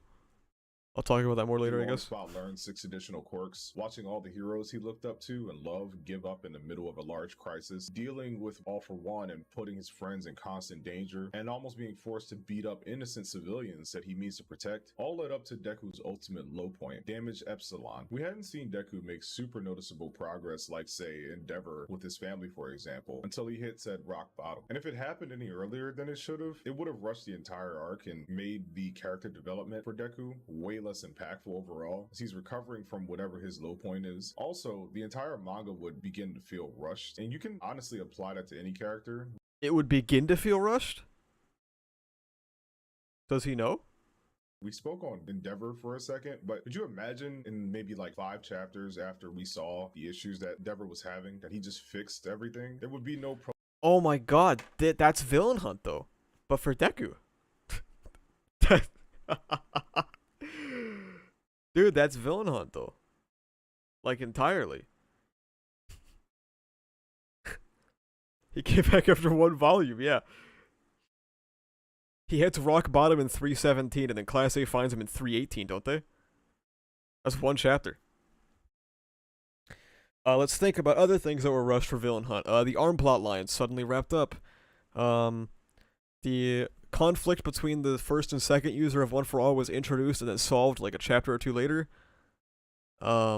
I'll talk about that more later, I guess. Spot learned 6 additional quirks, watching all the heroes he looked up to and loved give up in the middle of a large crisis, dealing with All for One and putting his friends in constant danger, and almost being forced to beat up innocent civilians that he means to protect, all led up to Deku's ultimate low point, Damage Epsilon. We hadn't seen Deku make super noticeable progress like, say, Endeavor with his family, for example, until he hit said rock bottom. And if it happened any earlier than it should have, it would have rushed the entire arc and made the character development for Deku way less impactful overall, as he's recovering from whatever his low point is. Also, the entire manga would begin to feel rushed, and you can honestly apply that to any character. It would begin to feel rushed? Does he know? We spoke on Endeavor for a second, but could you imagine in maybe like 5 chapters after we saw the issues that Endeavor was having, that he just fixed everything? There would be no Oh my god, that's Villain Hunt though, but for Deku. Dude, that's Villain Hunt though. Like, entirely. He came back after 1 volume, yeah. He hits rock bottom in 317 and then Class A finds him in 318, don't they? That's 1 chapter. Let's think about other things that were rushed for Villain Hunt. The arm plot line suddenly wrapped up. The conflict between the first and second user of One for All was introduced and then solved like a chapter or 2 later. I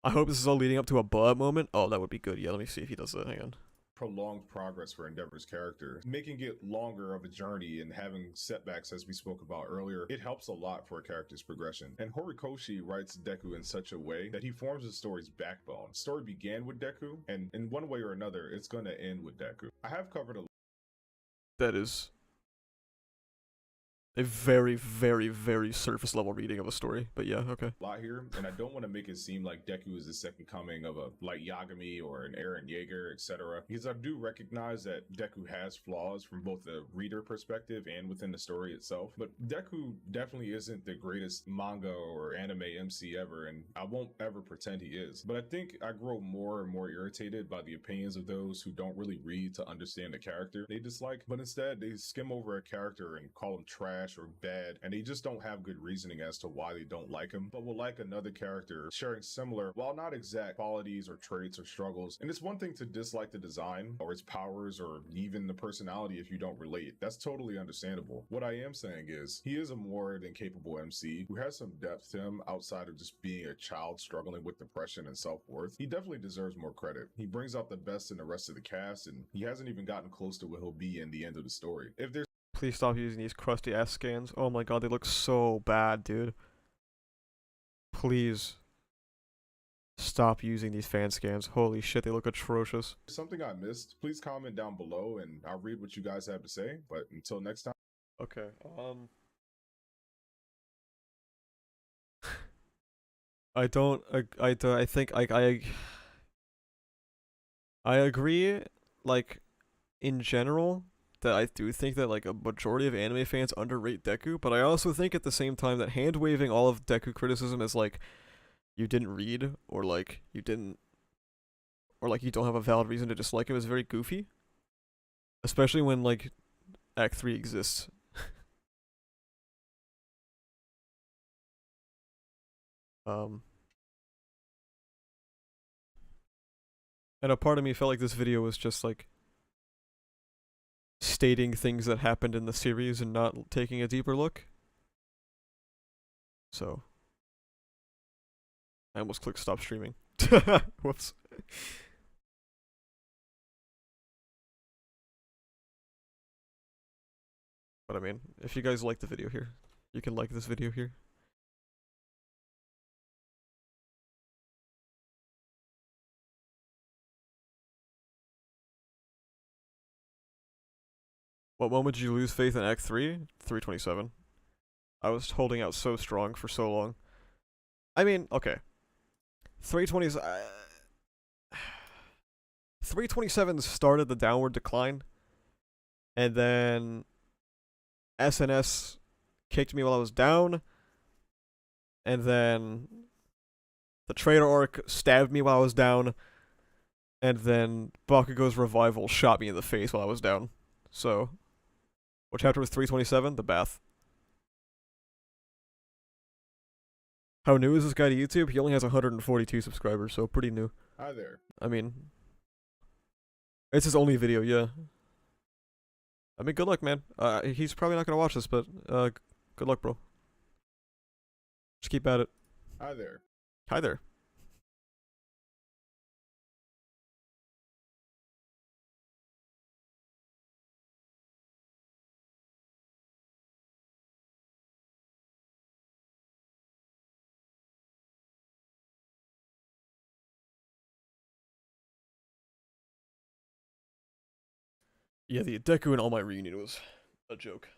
hope this is all leading up to a blow-up moment. Oh, that would be good. Yeah, let me see if he does that. Hang on. Prolonged progress for Endeavor's character, making it longer of a journey and having setbacks, as we spoke about earlier. It helps a lot for a character's progression. And Horikoshi writes Deku in such a way that he forms the story's backbone. The story began with Deku, and in one way or another, it's going to end with Deku. I have covered a That is a very, very, very surface level reading of a story, but yeah, okay. lot here, and I don't want to make it seem like Deku is the second coming of a like Yagami or an Eren Yeager, etc. Because I do recognize that Deku has flaws from both the reader perspective and within the story itself. But Deku definitely isn't the greatest manga or anime MC ever, and I won't ever pretend he is. But I think I grow more and more irritated by the opinions of those who don't really read to understand the character they dislike, but instead they skim over a character and call him trash or bad, and they just don't have good reasoning as to why they don't like him, but will like another character sharing similar, while not exact, qualities or traits or struggles. And it's one thing to dislike the design or its powers or even the personality if you don't relate. That's totally understandable. What I am saying is, he is a more than capable MC who has some depth to him outside of just being a child struggling with depression and self-worth. He definitely deserves more credit. He brings out the best in the rest of the cast, and he hasn't even gotten close to what he'll be in the end of the story. If there's Please stop using these crusty ass scans. Oh my god, they look so bad, dude. Please stop using these fan scans. Holy shit, they look atrocious. something I missed, please comment down below and I'll read what you guys have to say. But until next time. Okay, I think I agree, like, in general, that I do think that like a majority of anime fans underrate Deku, but I also think at the same time that hand-waving all of Deku criticism as like you didn't read or like you didn't or like you don't have a valid reason to dislike him is very goofy. Especially when like Act 3 exists. And a part of me felt like this video was just like stating things that happened in the series and not taking a deeper look. So I almost clicked stop streaming. Whoops. But I mean, if you guys like the video here, you can like this video here. What moment did you lose faith in Act 3? 327. I was holding out so strong for so long. I mean, okay. 320 is... 327 started the downward decline, and then SNS kicked me while I was down, and then the Traitor arc stabbed me while I was down, and then Bakugo's revival shot me in the face while I was down. So, what chapter was 327? The bath. How new is this guy to YouTube? He only has 142 subscribers, so pretty new. Hi there. I mean, it's his only video, yeah. I mean, good luck, man. He's probably not gonna watch this, but good luck, bro. Just keep at it. Hi there. Hi there. Yeah, the Deku and All Might reunion was a joke.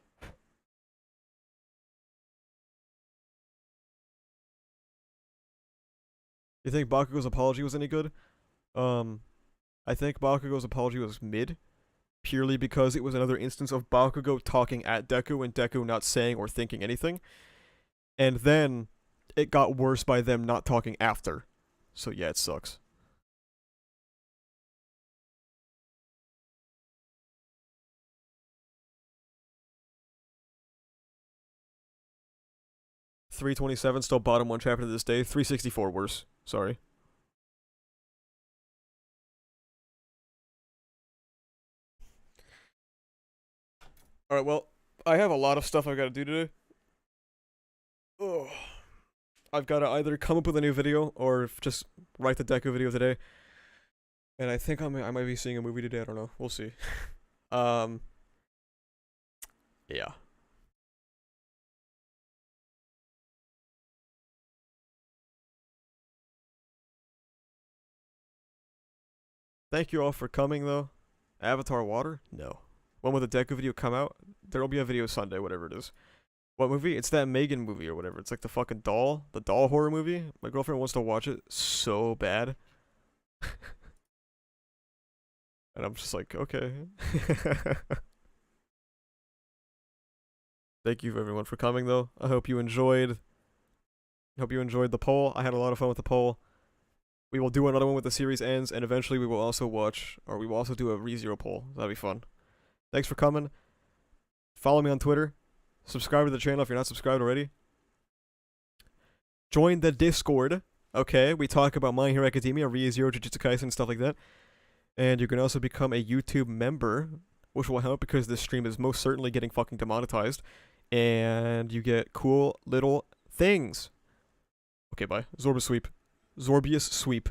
You think Bakugo's apology was any good? I think Bakugo's apology was mid, purely because it was another instance of Bakugo talking at Deku and Deku not saying or thinking anything. And then it got worse by them not talking after. So yeah, it sucks. $327 still bottom one chapter to this day. 364 worse. Sorry. Alright, well, I have a lot of stuff I've got to do today. Ugh. I've got to either come up with a new video or just write the Deku video today. And I think I might be seeing a movie today. I don't know. We'll see. Yeah. Thank you all for coming, though. Avatar Water? No. When will the Deku video come out? There'll be a video Sunday, whatever it is. What movie? It's that Megan movie or whatever. It's like the fucking doll. The doll horror movie. My girlfriend wants to watch it so bad. And I'm just like, okay. Thank you everyone for coming, though. I hope you enjoyed. The poll. I had a lot of fun with the poll. We will do another one when the series ends, and eventually we will also do a ReZero poll. That'll be fun. Thanks for coming. Follow me on Twitter. Subscribe to the channel if you're not subscribed already. Join the Discord. Okay, we talk about My Hero Academia, ReZero, Jujutsu Kaisen, and stuff like that. And you can also become a YouTube member, which will help because this stream is most certainly getting fucking demonetized. And you get cool little things. Okay, bye. Zorbius Sweep.